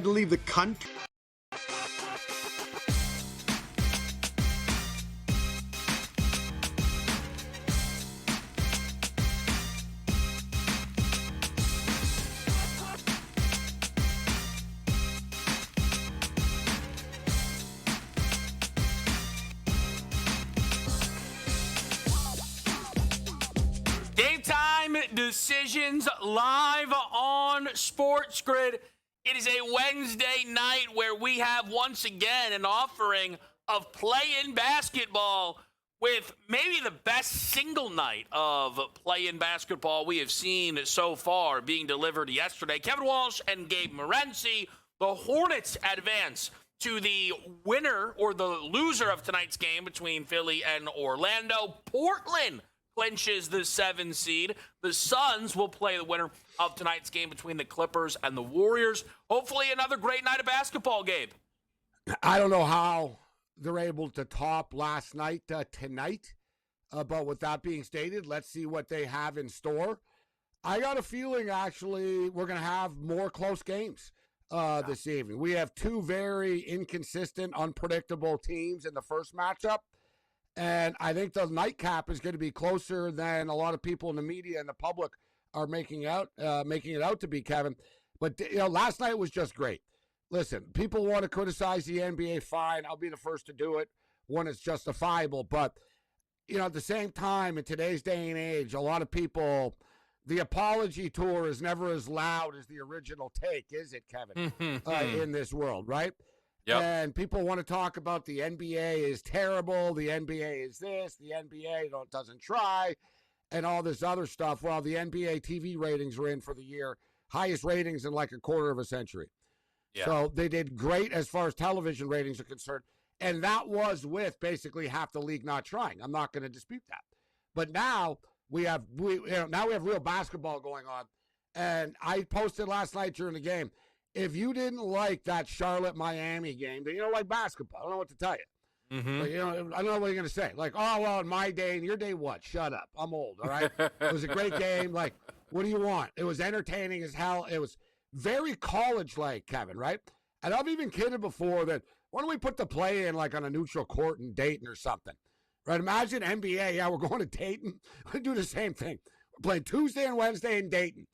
to leave the country. Game time decisions live on SportsGrid. It is a Wednesday night where we have once again an offering of play-in basketball with maybe the best single night of play-in basketball we have seen so far being delivered yesterday. Kevin Walsh and Gabriel Morency, the Hornets advance to the winner or the loser of tonight's game between Philly and Orlando. Portland clinches the 7 seed. The Suns will play the winner of tonight's game between the Clippers and the Warriors. Hopefully another great night of basketball, Gabe. I don't know how they're able to top last night tonight, but with that being stated, let's see what they have in store. I got a feeling, actually, we're going to have more close games this evening. We have two very inconsistent, unpredictable teams in the first matchup. And I think the nightcap is going to be closer than a lot of people in the media and the public are making it out to be, Kevin. But last night was just great. Listen, people want to criticize the NBA, fine. I'll be the first to do it when it's justifiable. But at the same time, in today's day and age, a lot of people, the apology tour is never as loud as the original take, is it, Kevin? In this world, right? Yep. And people want to talk about the NBA is terrible, the NBA is this, the NBA doesn't try, and all this other stuff. Well, the NBA TV ratings are in for the year, highest ratings in like a quarter of a century. Yeah. So they did great as far as television ratings are concerned, and that was with basically half the league not trying. I'm not going to dispute that. But now we have real basketball going on, and I posted last night during the game, if you didn't like that Charlotte-Miami game, then you don't like basketball. I don't know what to tell you. Mm-hmm. Like, I don't know what you're going to say. Like, oh, well, in my day, in your day, what? Shut up. I'm old, all right? It was a great game. Like, what do you want? It was entertaining as hell. It was very college-like, Kevin, right? And I've even kidded before that, why don't we put the play in, like, on a neutral court in Dayton or something? Right? Imagine NBA, yeah, we're going to Dayton. We do the same thing. We're playing Tuesday and Wednesday in Dayton.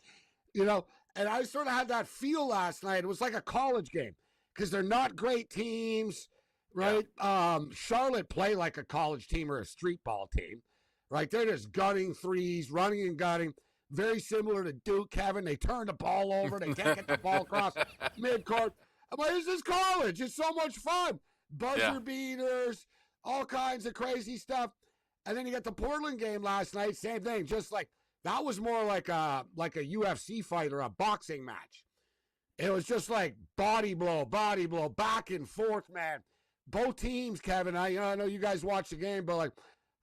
And I sort of had that feel last night. It was like a college game because they're not great teams, right? Yeah. Charlotte play like a college team or a street ball team, right? They're just gunning threes, running and gunning. Very similar to Duke, Kevin. They turn the ball over. They can't get the ball across midcourt. I'm like, this is college. It's so much fun. Buzzer beaters, all kinds of crazy stuff. And then you got the Portland game last night. Same thing, just like, that was more like a UFC fight or a boxing match. It was just like body blow, back and forth, man. Both teams, Kevin, I know you guys watched the game, but like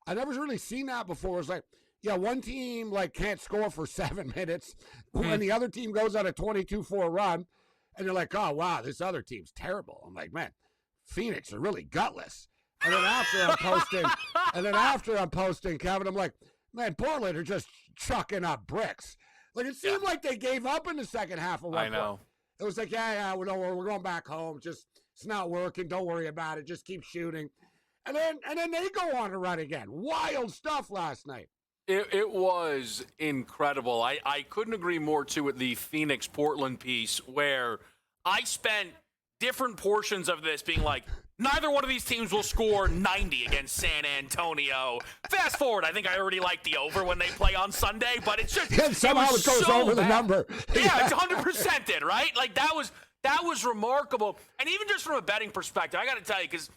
I never really seen that before. It's like, one team like can't score for 7 minutes when the other team goes on a 22-4 run, and you're like, oh wow, this other team's terrible. I'm like, man, Phoenix are really gutless. And then after I'm posting, Kevin, I'm like, man, Portland are just chucking up bricks. Like, it seemed like they gave up in the second half of one. I know. It was like, we're going back home. Just, it's not working. Don't worry about it. Just keep shooting. And then they go on a run again. Wild stuff last night. It was incredible. I couldn't agree more to it, the Phoenix-Portland piece, where I spent different portions of this being like, neither one of these teams will score 90 against San Antonio. Fast forward, I think I already like the over when they play on Sunday, but it's just somehow it goes so over the number. Yeah, it's 100% did, right? Like that was remarkable. And even just from a betting perspective, I got to tell you, because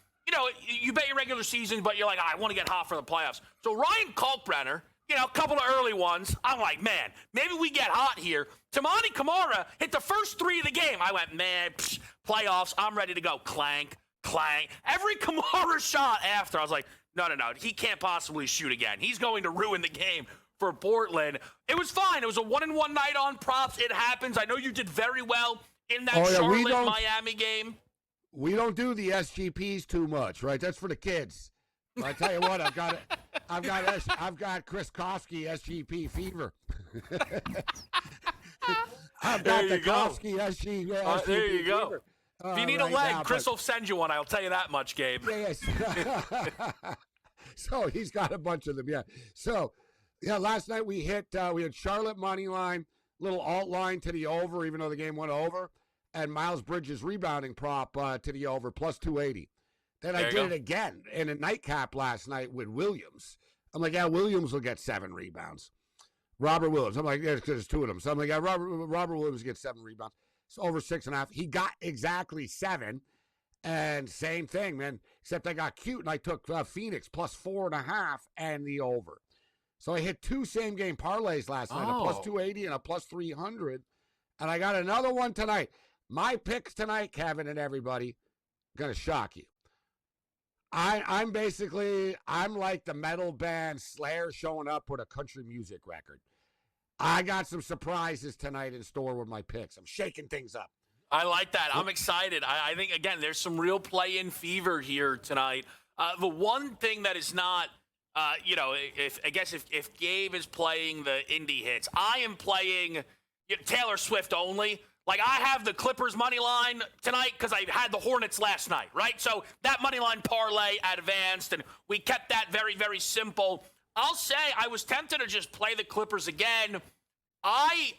you bet your regular season, but you're like, I want to get hot for the playoffs. So Ryan Kalkbrenner, a couple of early ones. I'm like, man, maybe we get hot here. Tamani Kamara hit the first 3 of the game. I went, man, playoffs. I'm ready to go. Clank. Every Kamara shot after, I was like, no, he can't possibly shoot again. He's going to ruin the game for Portland. It was fine. It was a 1-1 night on props. It happens. I know you did very well in that Charlotte-Miami game. We don't do the SGPs too much, right? That's for the kids. But I tell you what, I've got Chris Koski SGP fever. I've There got the you go. Kofsky SG. There you go. Fever, If you need a right leg, now, Chris will send you one. I'll tell you that much, Gabe. Yes. So he's got a bunch of them. Yeah. So last night we had Charlotte money line, little alt line to the over, even though the game went over, and Miles Bridges rebounding prop to the over plus 280. Then I did it again in a nightcap last night with Williams. I'm like, yeah, Williams will get 7 rebounds. Robert Williams. I'm like, yeah, because there's 2 of them. So I'm like, yeah, Robert Williams gets 7 rebounds. It's over 6.5. He got exactly 7. And same thing, man, except I got cute and I took Phoenix plus 4.5 and the over. So I hit 2 same-game parlays last night, a plus 280 and a plus 300. And I got another one tonight. My picks tonight, Kevin and everybody, going to shock you. I'm like the metal band Slayer showing up with a country music record. I got some surprises tonight in store with my picks. I'm shaking things up. I like that. I'm excited. I think, again, there's some real play-in fever here tonight. The one thing that is not, if Gabe is playing the indie hits, I am playing Taylor Swift only. Like, I have the Clippers money line tonight because I had the Hornets last night, right? So that money line parlay advanced, and we kept that very, very simple. I'll say I was tempted to just play the Clippers again. I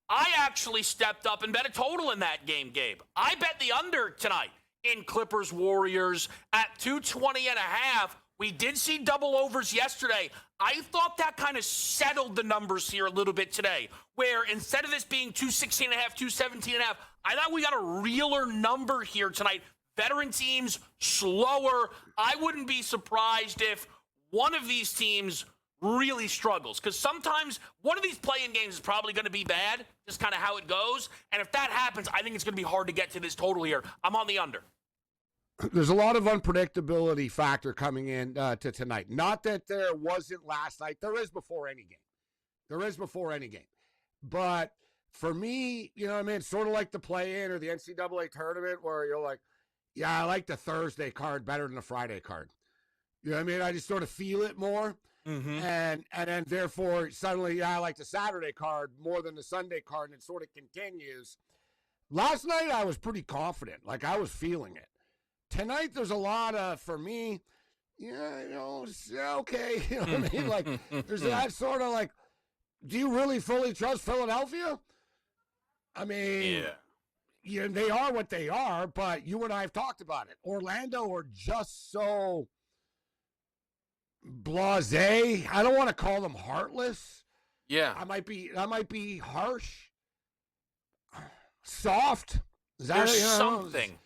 actually stepped up and bet a total in that game, Gabe. I bet the under tonight in Clippers Warriors at 220.5. We did see double overs yesterday. I thought that kind of settled the numbers here a little bit today, where instead of this being 216.5, 217.5, I thought we got a realer number here tonight. Veteran teams, slower. I wouldn't be surprised if one of these teams really struggles, because sometimes one of these play-in games is probably going to be bad, just kind of how it goes. And if that happens, I think it's going to be hard to get to this total here. I'm on the under. There's a lot of unpredictability factor coming in to tonight. Not that there wasn't last night. There is before any game. But for me, you know what I mean? It's sort of like the play-in or the NCAA tournament where you're like, yeah, I like the Thursday card better than the Friday card. You know what I mean? I just sort of feel it more. Mm-hmm. And then therefore suddenly, yeah, I like the Saturday card more than the Sunday card, and it sort of continues. Last night I was pretty confident. Like, I was feeling it. Tonight, there's a lot of, for me, okay. You know what I mean? Like, there's that sort of like, do you really fully trust Philadelphia? I mean, yeah, they are what they are, but you and I have talked about it. Orlando are just so blasé. I don't want to call them heartless. Yeah. I might be harsh. Soft. Is that There's something.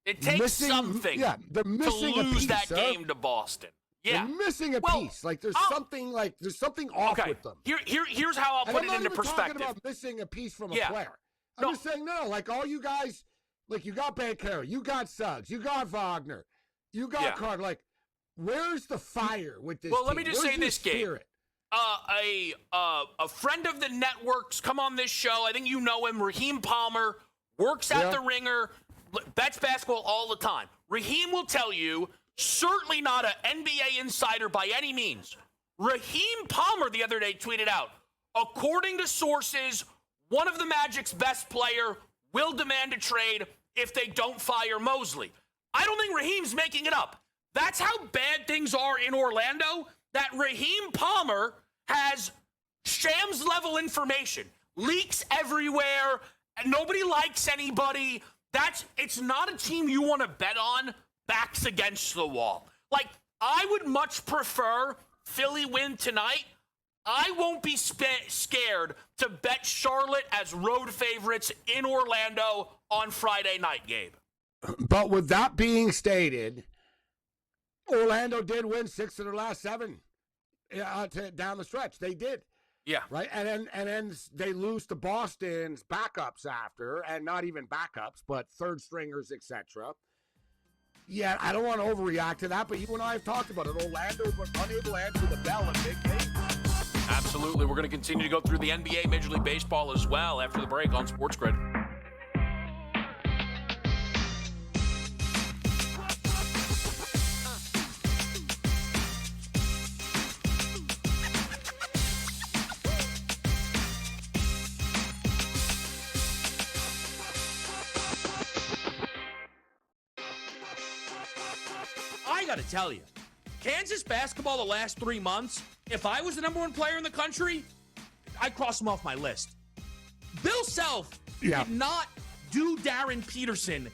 It takes something they're missing to lose a piece, that game to Boston. Yeah. They're missing a piece. Like, there's something off with them. Here's how I'll put it into perspective. I'm not even talking about missing a piece from a player. I'm just saying, like, all you guys, like, you got Bankero, you got Suggs, you got Wagner, you got Carter. Like, where's the fire with this team? Let me just say this, Gabe. A friend of the network's come on this show. I think you know him, Raheem Palmer, works at the Ringer, bets basketball all the time. Raheem will tell you, certainly not an NBA insider by any means. Raheem Palmer the other day tweeted out, according to sources, one of the Magic's best player will demand a trade if they don't fire Mosley. I don't think Raheem's making it up. That's how bad things are in Orlando, that Raheem Palmer has Shams-level information, leaks everywhere, and nobody likes anybody. It's not a team you want to bet on backs against the wall. Like, I would much prefer Philly win tonight. I won't be scared to bet Charlotte as road favorites in Orlando on Friday night, Gabe. But with that being stated, Orlando did win 6 of their last 7 down the stretch. They did. Yeah. Right. And then they lose to Boston's backups after, and not even backups, but third stringers, etc. Yeah, I don't want to overreact to that, but you and I have talked about it. Orlando was unable to answer the bell in big games. Absolutely. We're going to continue to go through the NBA, Major League Baseball as well after the break on SportsGrid. got to tell you, Kansas basketball the last 3 months, if I was the number one player in the country, I'd cross them off my list. Bill Self did not do Darren Peterson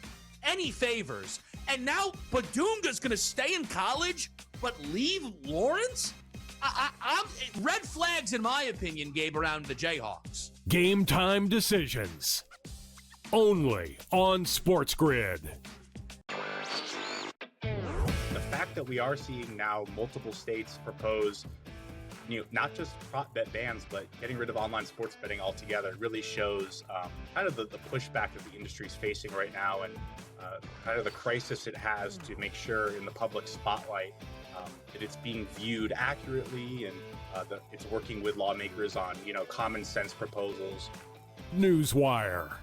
any favors. And now Badunga's going to stay in college but leave Lawrence? I'm red flags, in my opinion, Gabe, around the Jayhawks. Game time decisions. Only on SportsGrid. The fact that we are seeing now multiple states propose, not just prop bet bans, but getting rid of online sports betting altogether really shows kind of the pushback that the industry is facing right now, and kind of the crisis it has to make sure in the public spotlight that it's being viewed accurately, and that it's working with lawmakers on, common sense proposals. Newswire.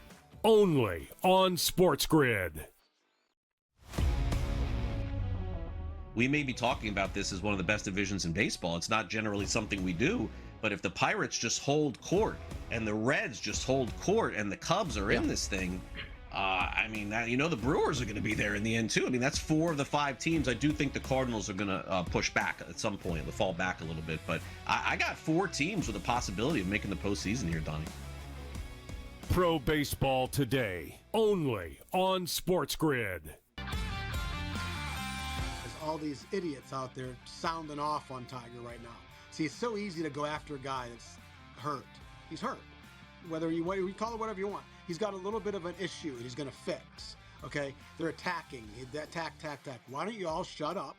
Only on SportsGrid. We may be talking about this as one of the best divisions in baseball. It's not generally something we do, but if the Pirates just hold court and the Reds just hold court and the Cubs are in this thing, the Brewers are going to be there in the end too. I mean, that's 4 of the 5 teams. I do think the Cardinals are going to push back at some point. They'll fall back a little bit, but I got 4 teams with a possibility of making the postseason here, Donnie. Pro Baseball Today. Only on SportsGrid. There's all these idiots out there sounding off on Tiger right now. See, it's so easy to go after a guy that's hurt. He's hurt. Whether you call it whatever you want. He's got a little bit of an issue that he's going to fix. Okay? They're attacking. Attack. Why don't you all shut up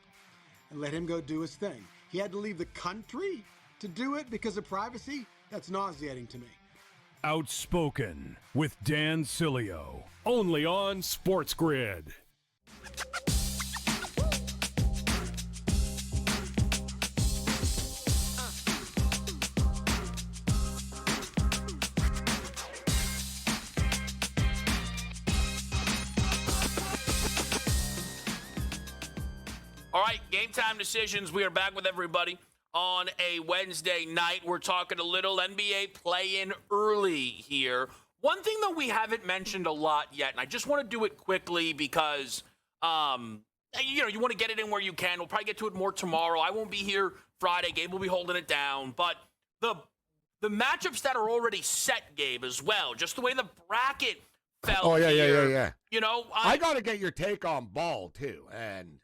and let him go do his thing? He had to leave the country to do it because of privacy? That's nauseating to me. Outspoken with Dan Cilio. Only on SportsGrid. All right, game time decisions. We are back with everybody on a Wednesday night. We're talking a little NBA play-in early here. One thing that we haven't mentioned a lot yet, and I just want to do it quickly because, you want to get it in where you can. We'll probably get to it more tomorrow. I won't be here Friday. Gabe will be holding it down. But the matchups that are already set, Gabe, as well, just the way the bracket fell. Oh, yeah. I got to get your take on Ball, too. And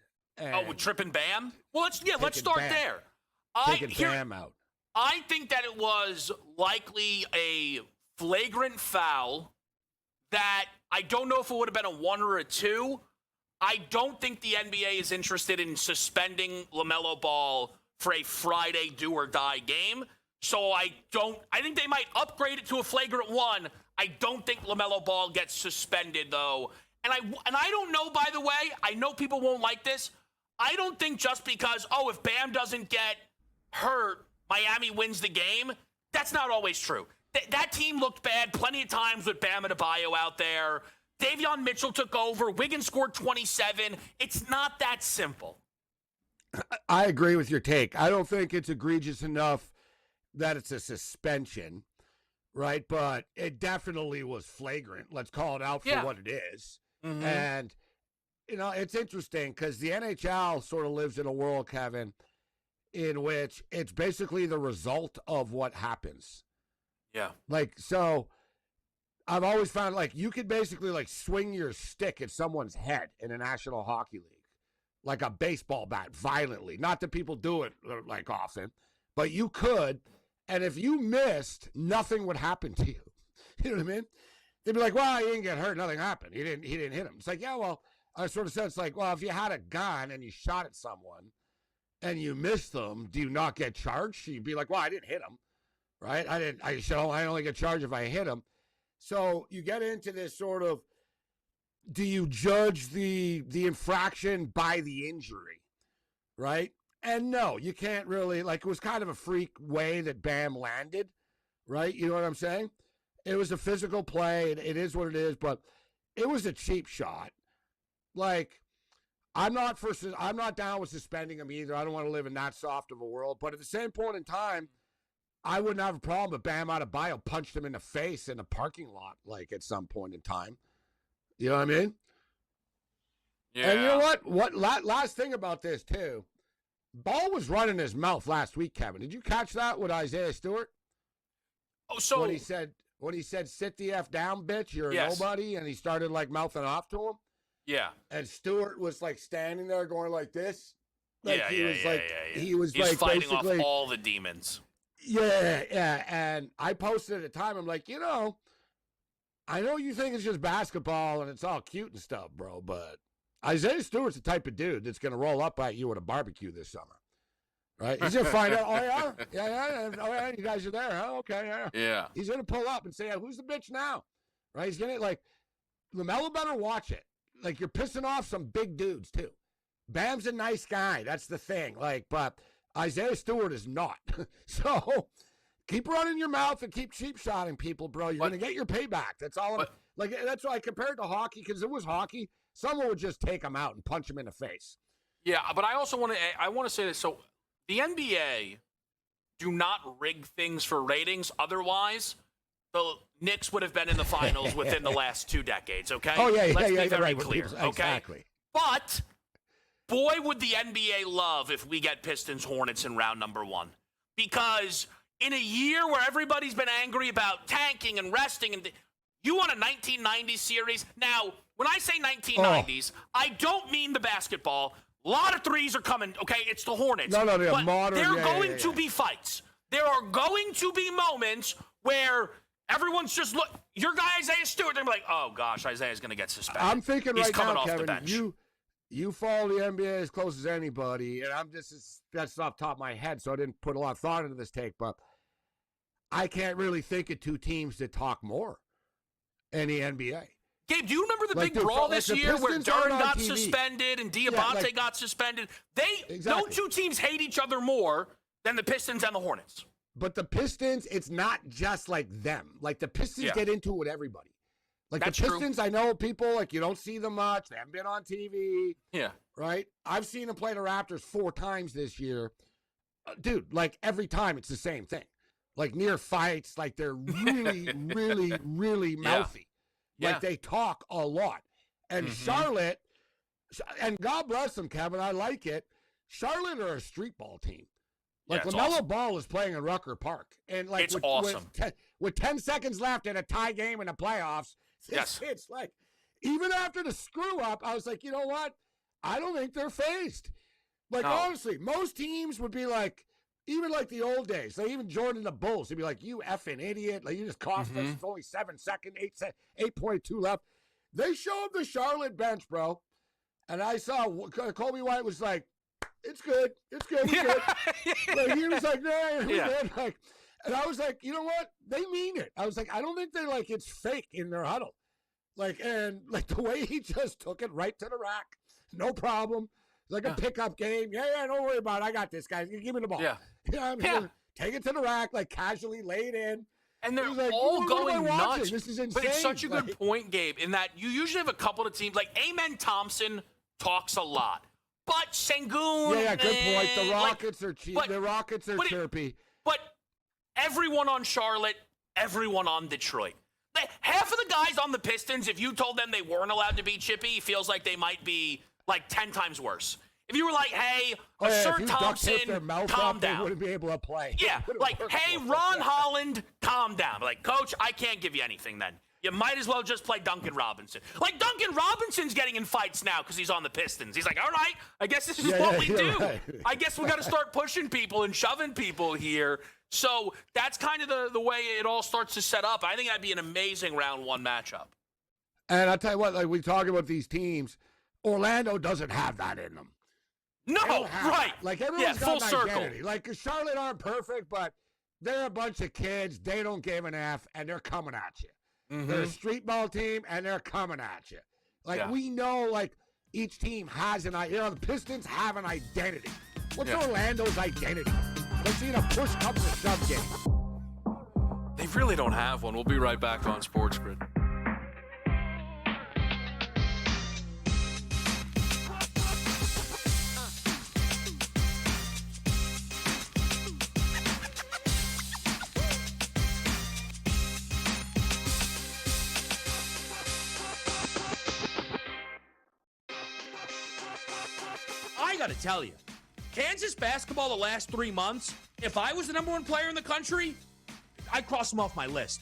with Tripp and Bam? Well, let's start Bam. there. Taking Bam out. I think that it was likely a flagrant foul that I don't know if it would have been a 1 or a 2. I don't think the NBA is interested in suspending LaMelo Ball for a Friday do-or-die game. So I think they might upgrade it to a flagrant 1. I don't think LaMelo Ball gets suspended, though. And I don't know, by the way, I know people won't like this. I don't think just because, if Bam doesn't get hurt, Miami wins the game. That's not always true. That team looked bad plenty of times with Bam Adebayo out there. Davion Mitchell took over. Wiggins scored 27. It's not that simple. I agree with your take. I don't think it's egregious enough that it's a suspension, right? But it definitely was flagrant. Let's call it out for what it is. Mm-hmm. And, it's interesting because the NHL sort of lives in a world, Kevin, in which it's basically the result of what happens. Yeah. So I've always found, you could basically, swing your stick at someone's head in a National Hockey League, like a baseball bat, violently. Not that people do it, often, but you could. And if you missed, nothing would happen to you. You know what I mean? They'd be like, well, he didn't get hurt. Nothing happened. He didn't hit him. It's like, yeah, well, I sort of sense if you had a gun and you shot at someone and you missed them, do you not get charged? You'd be like, well, I didn't hit him, right? I only get charged if I hit him. So you get into this sort of, do you judge the infraction by the injury, right? And no, you can't really, it was kind of a freak way that Bam landed, right? You know what I'm saying? It was a physical play. It is what it is, but it was a cheap shot. I'm not down with suspending him either. I don't want to live in that soft of a world. But at the same point in time, I wouldn't have a problem if Bam Adebayo punched him in the face in a parking lot, at some point in time. You know what I mean? Yeah. And you know what? Last thing about this, too. Ball was running his mouth last week, Kevin. Did you catch that with Isaiah Stewart? Oh, so when he said, sit the F down, bitch, you're a nobody, and he started, like, mouthing off to him? Yeah. And Stewart was, like, standing there going like this. Like, He's he was fighting off basically all the demons. Yeah. And I posted at the time, I'm like, I know you think it's just basketball and it's all cute and stuff, bro, but Isaiah Stewart's the type of dude that's going to roll up at you at a barbecue this summer. Right? He's going to find out, oh, yeah? Yeah. Oh, yeah, you guys are there, huh? Okay, yeah. Yeah. He's going to pull up and say, who's the bitch now? Right? He's going to, like, LaMelo better watch it. Like, you're pissing off some big dudes, too. Bam's a nice guy. That's the thing. Like, but Isaiah Stewart is not. So keep running your mouth and keep cheap shotting people, bro. You're going to get your payback. That's all. That's why I compared to hockey, because it was hockey. Someone would just take him out and punch him in the face. Yeah, but I also want to say this. So the NBA do not rig things for ratings. Otherwise, the Knicks would have been in the finals within the last 2 decades. Okay. Oh yeah, Let's yeah, be very right, clear. Okay. Exactly. But boy, would the NBA love if we get Pistons Hornets in round number 1, because in a year where everybody's been angry about tanking and resting, and you want a 1990s series. Now, when I say 1990s, I don't mean the basketball. A lot of threes are coming. Okay, it's the Hornets. No, but modern. There are going to be fights. There are going to be moments where everyone's just your guy Isaiah Stewart. They're like, oh gosh, Isaiah's going to get suspended. I'm thinking He's right coming now, off Kevin, the bench. You follow the NBA as close as anybody, and that's off the top of my head, so I didn't put a lot of thought into this take, but I can't really think of 2 teams that talk more in the NBA. Gabe, do you remember the big brawl this year where Durant got suspended and Diabate got suspended? No 2 teams hate each other more than the Pistons and the Hornets. But the Pistons, it's not just like them. Like, the Pistons get into it with everybody. Like, That's the Pistons, true. I know people, like, you don't see them much. They haven't been on TV. Yeah. Right? I've seen them play the Raptors 4 times this year. Dude, like, every time it's the same thing. Like, near fights, like, they're really, really, really mouthy. Yeah. Like, they talk a lot. And Charlotte, and God bless them, Kevin, I like it. Charlotte are a street ball team. Like, LaMelo Ball is playing in Rucker Park. And, like, it's awesome. With 10 seconds left in a tie game in the playoffs, it's like, even after the screw up, I was like, you know what? I don't think they're phased. Like, honestly, most teams would be like, even like the old days, like even Jordan the Bulls, they'd be like, you effing idiot. Like, you just cost us. It's only 7 seconds, 8.2 left. They showed the Charlotte bench, bro. And I saw Kobe White was like, it's good. It's good. We're good. Like, he was like, no, we're good. Like, and I was like, you know what? They mean it. I was like, I don't think they're like, it's fake in their huddle. Like, and like the way he just took it right to the rack. No problem. Like a pickup game. Yeah, don't worry about it. I got this, guys. Give me the ball. Yeah. Take it to the rack, like casually lay it in. And they're like, all going nuts. This is insane. But it's such a good point, Gabe, in that you usually have a couple of teams. Like, Amen Thompson talks a lot. But Sengun. Yeah, good point. The Rockets are cheap. The Rockets are chirpy. But everyone on Charlotte, everyone on Detroit. Half of the guys on the Pistons, if you told them they weren't allowed to be chippy, feels like they might be like 10 times worse. If you were like, hey, Sir Thompson, calm down. They wouldn't be able to play. Yeah, like, hey, Ron Holland, calm down. Like, Coach, I can't give you anything then. You might as well just play Duncan Robinson. Like, Duncan Robinson's getting in fights now because he's on the Pistons. He's like, all right, I guess this is what we do. Right. I guess we got to start pushing people and shoving people here. So that's kind of the way it all starts to set up. I think that'd be an amazing round 1 matchup. And I'll tell you what, like, we talk about these teams, Orlando doesn't have that in them. No, right. Like, everyone's got full an identity. circle. Like, Charlotte aren't perfect, but they're a bunch of kids. They don't give an F, and they're coming at you. They're a street ball team, and they're coming at you. Like, we know, like, each team has the Pistons have an identity. What's Orlando's identity? They've seen a push come to shove game. They really don't have one. We'll be right back on SportsGrid. got to tell you, Kansas basketball the last 3 months, if I was the number one player in the country, I'd cross them off my list.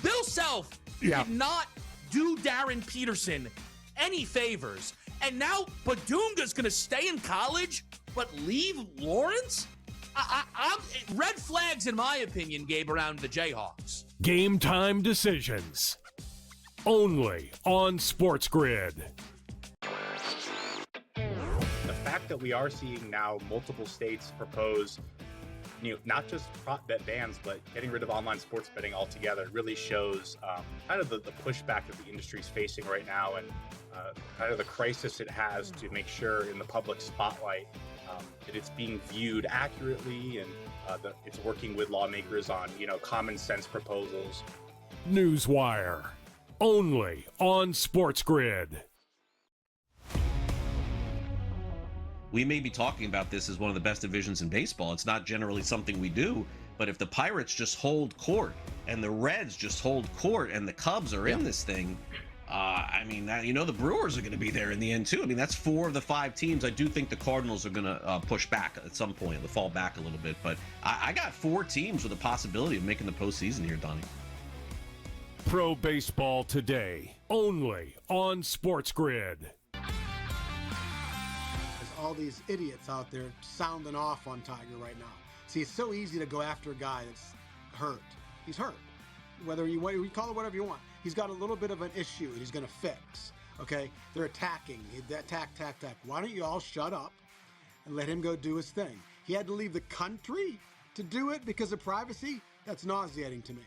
Bill Self did not do Darren Peterson any favors. And now Badunga's going to stay in college but leave Lawrence? I'm red flags, in my opinion, Gabe, around the Jayhawks. Game time decisions. Only on SportsGrid. The fact that we are seeing now multiple states propose, not just prop bet bans, but getting rid of online sports betting altogether really shows kind of the pushback that the industry is facing right now, and kind of the crisis it has to make sure in the public spotlight that it's being viewed accurately, and that it's working with lawmakers on, common sense proposals. Newswire. Only on SportsGrid. We may be talking about this as one of the best divisions in baseball. It's not generally something we do, but if the Pirates just hold court and the Reds just hold court and the Cubs are in this thing, the Brewers are going to be there in the end too. I mean, that's 4 of the 5 teams. I do think the Cardinals are going to push back at some point, to fall back a little bit, but I got 4 teams with a possibility of making the postseason here, Donnie. Pro Baseball Today. Only on SportsGrid. There's all these idiots out there sounding off on Tiger right now. See, it's so easy to go after a guy that's hurt. He's hurt. Whether you call it whatever you want. He's got a little bit of an issue he's going to fix. Okay? They're attacking. Attack. Why don't you all shut up and let him go do his thing? He had to leave the country to do it because of privacy? That's nauseating to me.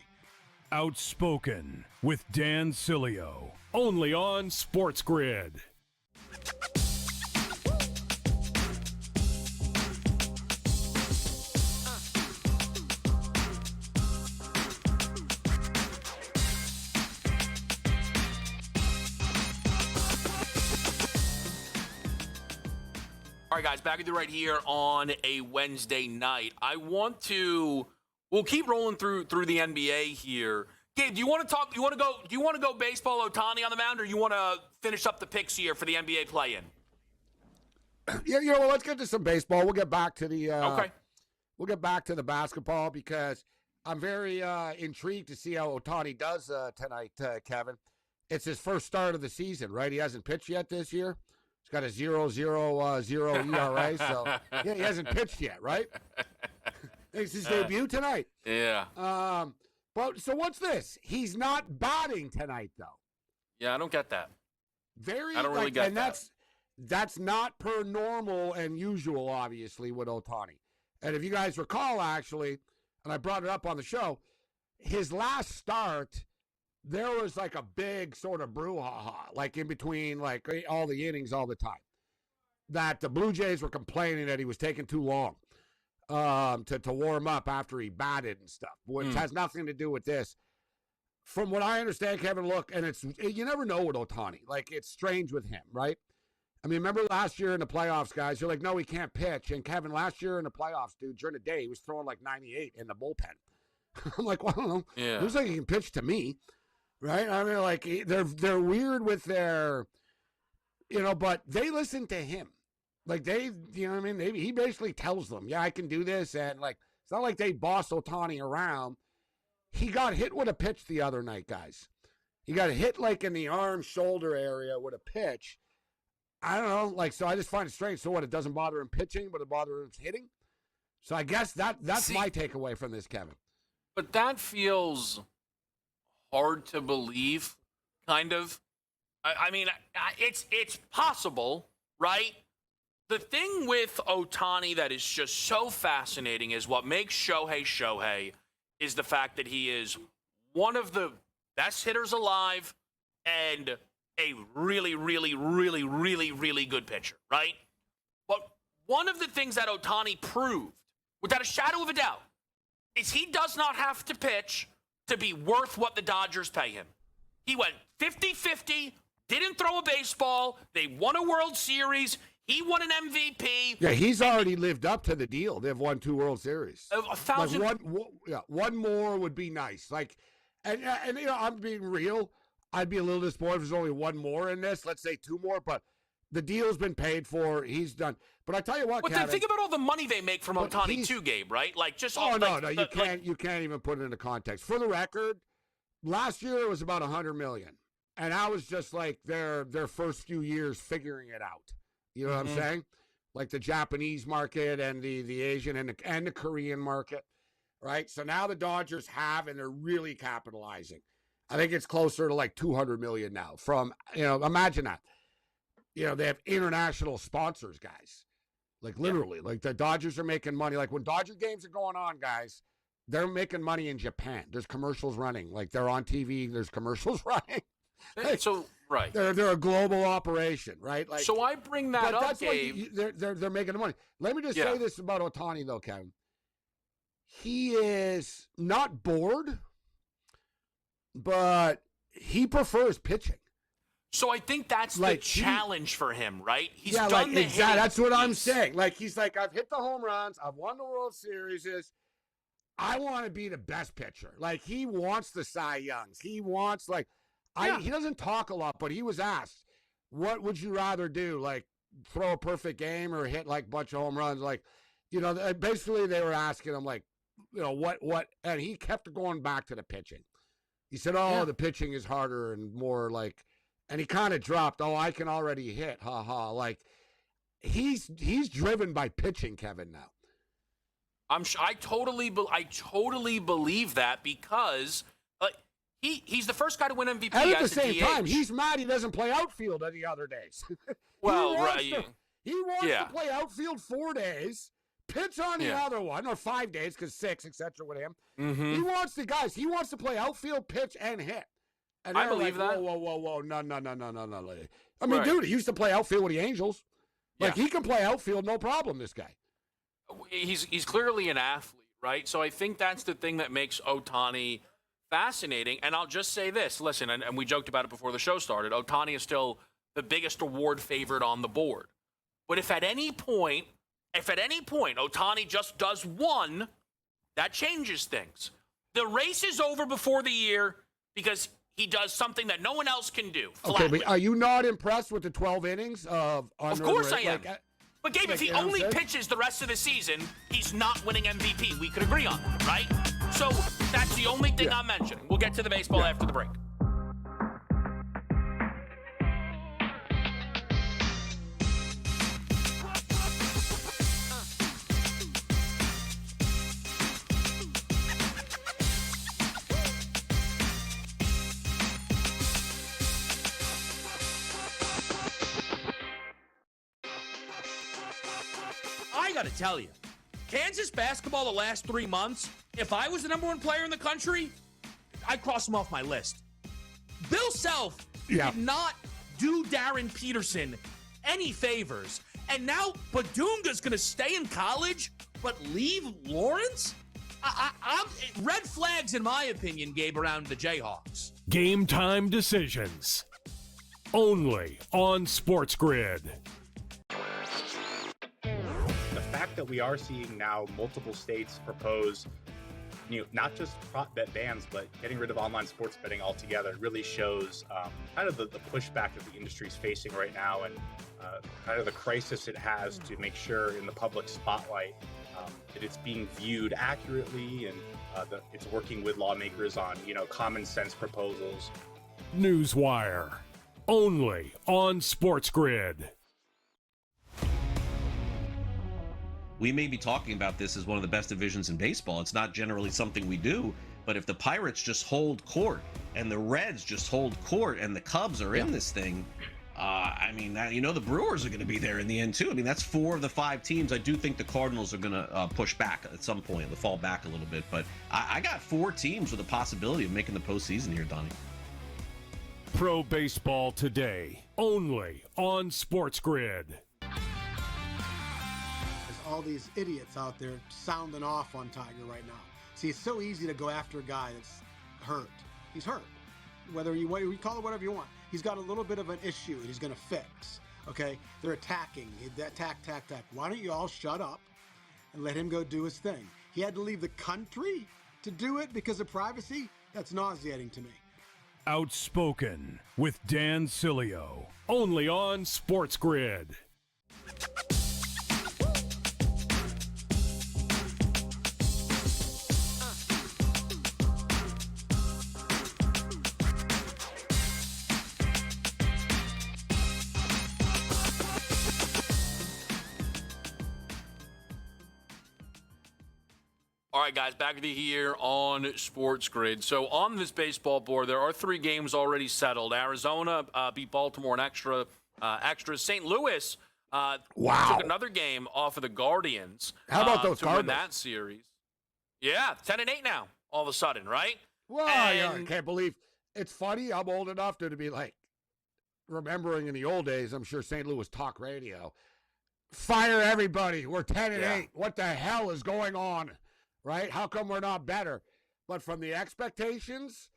Outspoken with Dan Cilio. Only on SportsGrid. All right, guys, back with you right here on a Wednesday night. We'll keep rolling through the NBA here. Gabe, do you want to go baseball Ohtani on the mound, or you want to finish up the picks here for the NBA play-in? Yeah, well, let's get to some baseball. We'll get back to the okay. We'll get back to the basketball because I'm very intrigued to see how Ohtani does tonight, Kevin. It's his first start of the season, right? He hasn't pitched yet this year. He's got a 0.000 ERA, so yeah, he hasn't pitched yet, right? It's his debut tonight. Yeah. But so what's this? He's not batting tonight, though. Yeah, I don't get that. I don't really get that. That's not per normal and usual, obviously, with Ohtani. And if you guys recall, actually, and I brought it up on the show, his last start, there was like a big sort of brouhaha, like in between like all the innings all the time, that the Blue Jays were complaining that he was taking too long to warm up after he batted and stuff, which has nothing to do with this. From what I understand, Kevin, look, and you never know with Ohtani. Like, it's strange with him, right? I mean, remember last year in the playoffs, guys, you're like, no, he can't pitch. And Kevin, last year in the playoffs, dude, during the day, he was throwing like 98 in the bullpen. I'm like, well, I don't know. Yeah. Looks like he can pitch to me, right? I mean, like, they're weird with their, but they listen to him. Like, he basically tells them, yeah, I can do this. And, like, it's not like they boss Ohtani around. He got hit with a pitch the other night, guys. He got hit, like, in the arm, shoulder area with a pitch. I don't know. Like, so I just find it strange. So what? It doesn't bother him pitching, but it bothers him hitting? So I guess that's my takeaway from this, Kevin. But that feels hard to believe, kind of. I mean, it's possible, right? The thing with Ohtani that is just so fascinating is what makes Shohei is the fact that he is one of the best hitters alive and a really, really, really, really, really good pitcher, right? But one of the things that Ohtani proved, without a shadow of a doubt, is he does not have to pitch to be worth what the Dodgers pay him. He went 50-50, didn't throw a baseball, they won a World Series, he won an MVP. Yeah, he's already lived up to the deal. They've won 2 World Series. 1,000. Like one more would be nice. Like, and I'm being real. I'd be a little disappointed if there's only 1 more in this. Let's say 2 more, but The deal's been paid for. He's done. But I tell you what, But Kevin, then think about all the money they make from Ohtani too, Gabe. Right? Like just all. No, you can't even put it into context. For the record, last year it was about $100 million, and that was just like their first few years figuring it out. You know what I'm saying? Like the Japanese market and the Asian and the Korean market, right? So now the Dodgers have, and they're really capitalizing. I think it's closer to like $200 million now. From imagine that. They have international sponsors, guys. Like literally, like the Dodgers are making money. Like when Dodger games are going on, guys, they're making money in Japan. There's commercials running. Like they're on TV. There's commercials running. Like, so right, they're a global operation, right? Like so I bring that up, that's Gabe. They're making the money. Let me just say this about Ohtani though, Kevin. He is not bored, but he prefers pitching. So I think that's the challenge for him, right? He's done the hitting. That's what I'm saying. Like he's like, I've hit the home runs, I've won the World Series. I want to be the best pitcher. Like he wants the Cy Youngs. He wants he doesn't talk a lot, but he was asked, what would you rather do? Like throw a perfect game or hit like a bunch of home runs? Like, basically they were asking him like, what? And he kept going back to the pitching. He said, the pitching is harder and more like. And he kind of dropped, I can already hit, ha. Like, he's driven by pitching, Kevin, now. I totally believe that because he's the first guy to win MVP. And at the as a same DH. time, he's mad he doesn't play outfield any other days. He wants to play outfield 4 days, pitch on the other one, or 5 days, because 6, etc. with him. Mm-hmm. He wants to play outfield, pitch, and hit. And I believe that. Whoa, no. I mean, dude, he used to play outfield with the Angels. Like, he can play outfield, no problem, this guy. He's clearly an athlete, right? So I think that's the thing that makes Ohtani fascinating. And I'll just say this. Listen, and we joked about it before the show started. Ohtani is still the biggest award favorite on the board. But if at any point Ohtani just does one, that changes things. The race is over before the year because he does something that no one else can do. Flatly. Okay, but are you not impressed with the 12 innings of? Of course I am. But Gabe, if he only pitches the rest of the season, he's not winning MVP. We could agree on that, right? So that's the only thing I'm mentioning. We'll get to the baseball after the break. I got to tell you, Kansas basketball the last 3 months, if I was the number 1 player in the country, I'd cross him off my list. Bill Self did not do Darren Peterson any favors. And now Badunga's going to stay in college but leave Lawrence? I'm red flags, in my opinion, Gabe, around the Jayhawks. Game time decisions. Only on SportsGrid. The fact that we are seeing now multiple states propose, not just prop bet bans, but getting rid of online sports betting altogether really shows kind of the pushback that the industry is facing right now and kind of the crisis it has to make sure in the public spotlight that it's being viewed accurately and that it's working with lawmakers on, common sense proposals. Newswire. Only on SportsGrid. We may be talking about this as one of the best divisions in baseball. It's not generally something we do, but if the Pirates just hold court and the Reds just hold court and the Cubs are in this thing, the Brewers are going to be there in the end too. I mean, that's 4 of the 5 teams. I do think the Cardinals are going to push back at some point. They'll fall back a little bit, but I got 4 teams with a possibility of making the postseason here, Donnie. Pro Baseball Today, only on SportsGrid. There's all these idiots out there sounding off on Tiger right now. See, it's so easy to go after a guy that's hurt. He's hurt. Whether you call it whatever you want. He's got a little bit of an issue and he's going to fix. Okay? They're attacking. Attack. Why don't you all shut up and let him go do his thing? He had to leave the country to do it because of privacy? That's nauseating to me. Outspoken with Dan Cilio. Only on SportsGrid. All right, guys, back with you here on SportsGrid. So on this baseball board, there are 3 games already settled. Arizona beat Baltimore in extra. St. Louis took another game off of the Guardians. How about those to Cardinals? win that series? Yeah, 10-8 now, all of a sudden, right? Well, I can't believe it's funny. I'm old enough to be like remembering in the old days. I'm sure St. Louis talk radio. Fire everybody. We're 10-8. What the hell is going on? Right? How come we're not better? But from the expectations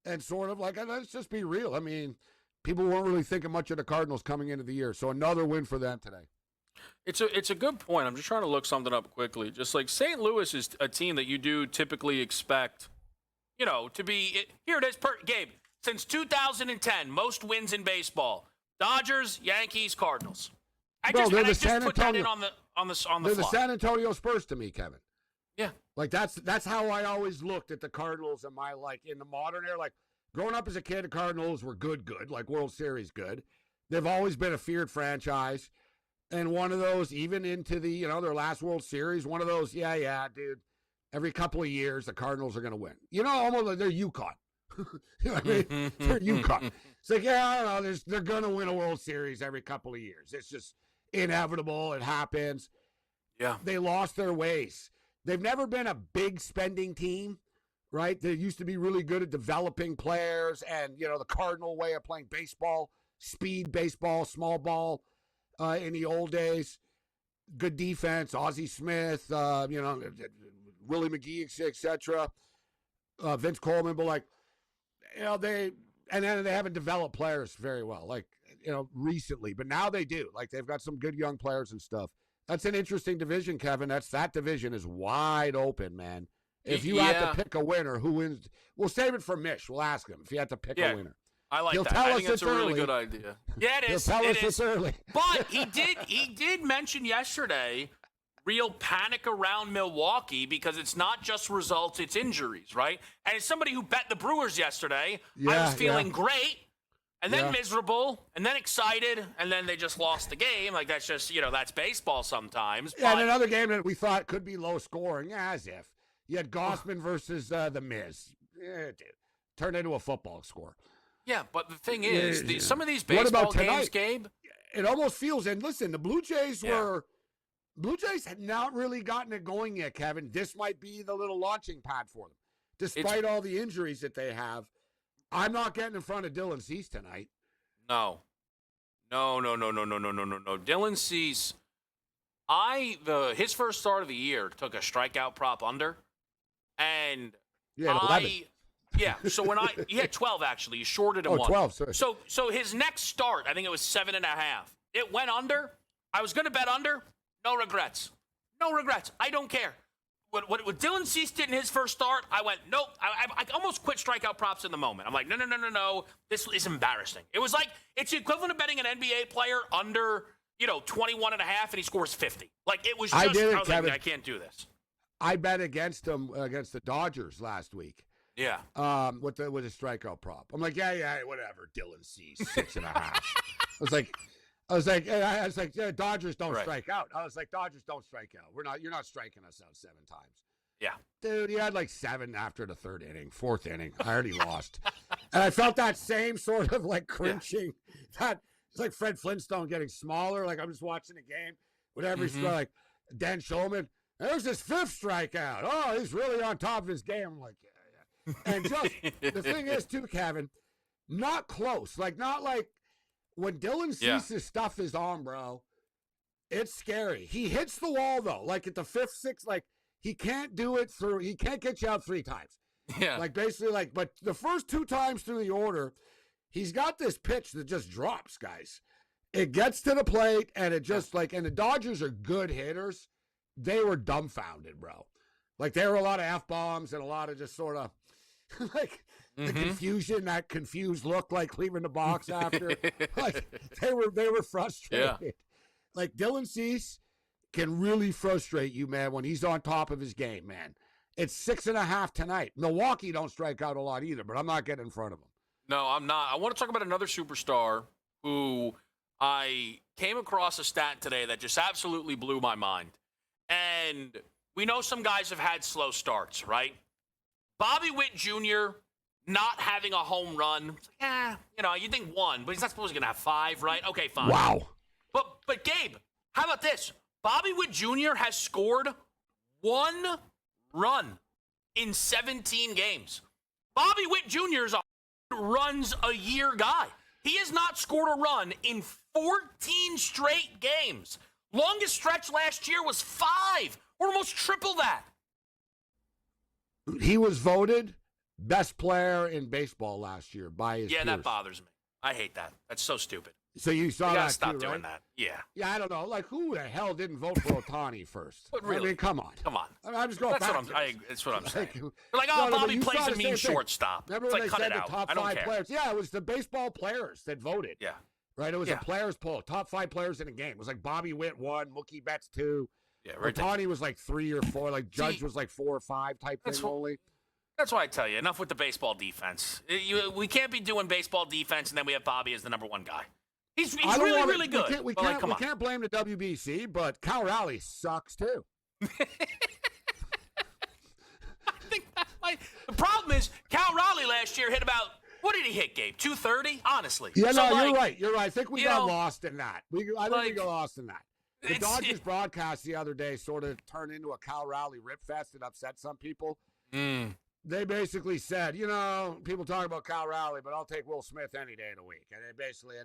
and sort of like, let's just be real. I mean, people weren't really thinking much of the Cardinals coming into the year. So another win for them today. It's a good point. I'm just trying to look something up quickly. Just like St. Louis is a team that you do typically expect, to be. Here it is, Gabe. Since 2010, most wins in baseball: Dodgers, Yankees, Cardinals. I just put that in on the They're fly. the San Antonio Spurs to me, Kevin. Yeah. Like that's how I always looked at the Cardinals in my in the modern era. Like growing up as a kid, the Cardinals were good, like World Series good. They've always been a feared franchise. And one of those, even into the, their last World Series, one of those, dude, every couple of years the Cardinals are gonna win. Almost like they're UConn. You know what I mean? They're UConn. It's like, I don't know, they're gonna win a World Series every couple of years. It's just inevitable, it happens. Yeah. They lost their ways. They've never been a big spending team, right? They used to be really good at developing players and, the Cardinal way of playing baseball, speed baseball, small ball in the old days. Good defense, Ozzie Smith, Willie McGee, etc. Vince Coleman, but they haven't developed players very well, recently. But now they do. Like, they've got some good young players and stuff. That's an interesting division, Kevin. That division is wide open, man. If you had to pick a winner, who wins? We'll save it for Mish. We'll ask him if you had to pick a winner. I like He'll that. tell I us think it's a really early. good idea. Yeah, it is. He'll tell us is. it's early. But he did mention yesterday real panic around Milwaukee because it's not just results, it's injuries, right? And as somebody who bet the Brewers yesterday, I was feeling great. And then miserable, and then excited, and then they just lost the game. Like, that's just, that's baseball sometimes. Yeah, and another game that we thought could be low scoring, as if. You had Gossman versus The Miz. Dude, turned into a football score. Yeah, but the thing is, some of these baseball games, Gabe? It almost feels, and listen, the Blue Jays had not really gotten it going yet, Kevin. This might be the little launching pad for them. Despite all the injuries that they have. I'm not getting in front of Dylan Cease tonight. No. Dylan Cease, his first start of the year took a strikeout prop under, and 11. So he had 12 actually. He shorted him 12. Sorry. So his next start, I think it was 7.5. It went under. I was going to bet under. No regrets. I don't care. What Dylan Cease did in his first start, I went, nope. I almost quit strikeout props in the moment. I'm like, no. This is embarrassing. It was like, it's the equivalent of betting an NBA player under, 21.5 and he scores 50. Like, it was just, I was like, I can't do this. I bet against him, against the Dodgers last week. Yeah. With a strikeout prop. I'm like, whatever. Dylan Cease, 6.5. I was like, Dodgers don't strike out. I was like, Dodgers don't strike out. You're not striking us out 7 times. Yeah. Dude, he had like 7 after the fourth inning. I already lost. And I felt that same sort of like cringing. That it's like Fred Flintstone getting smaller. Like I'm just watching the game. Whatever he's like, Dan Shulman, there's his 5th strikeout. Oh, he's really on top of his game. I'm like, yeah. And just, the thing is too, Kevin, not close. Like, not like, when Dylan Cease's stuff is on, bro, it's scary. He hits the wall, though. Like, at the 5th, 6th, like, he can't do it through. He can't get you out 3 times. Yeah. Like, basically, like, but the first 2 times through the order, he's got this pitch that just drops, guys. It gets to the plate, and it just, like, and the Dodgers are good hitters. They were dumbfounded, bro. Like, there were a lot of F-bombs and a lot of just sort of, like, The confusion, that confused look, like leaving the box after. Like, they were frustrated. Yeah. Like, Dylan Cease can really frustrate you, man, when he's on top of his game, man. It's 6.5 tonight. Milwaukee don't strike out a lot either, but I'm not getting in front of them. No, I'm not. I want to talk about another superstar who I came across a stat today that just absolutely blew my mind. And we know some guys have had slow starts, right? Bobby Witt Jr. not having a home run. You think one, but he's not supposed to have 5, right? Okay, fine. Wow. But Gabe, how about this? Bobby Witt Jr. has scored 1 run in 17 games. Bobby Witt Jr. is a runs a year guy. He has not scored a run in 14 straight games. Longest stretch last year was 5. We're almost triple that. He was voted best player in baseball last year by his peers. That bothers me. I hate that. That's so stupid. So you saw You gotta that stop too, doing right? that. Yeah. Yeah, I don't know. Like, who the hell didn't vote for Ohtani first? But really, I mean, come on. Come on. I mean, I'm just going That's back what to I'm. this. That's what I'm saying. Like, They're like, no, but Bobby you plays saw a the mean same thing. shortstop. Remember It's when like, they cut said it the out. top I don't 5 care. players? Yeah, it was the baseball players that voted. Yeah. Right? It was Yeah. a players poll. Top 5 players in a game. It was like Bobby Witt 1, Mookie Betts 2. Yeah, right. Ohtani was like 3 or 4. Like Judge was like 4 or 5 type That's thing only. That's why I tell you, enough with the baseball defense. We can't be doing baseball defense and then we have Bobby as the number 1 guy. He's really good. We can't blame the WBC, but Cal Raleigh sucks too. I think the problem is Cal Raleigh last year hit about, what did he hit, Gabe? 230? Honestly. Yeah, So, you're right. You're right. I think we got lost in that. I think we got lost in that. The Dodgers broadcast the other day sort of turned into a Cal Raleigh rip fest and upset some people. They basically said, people talk about Cal Raleigh, but I'll take Will Smith any day of the week. And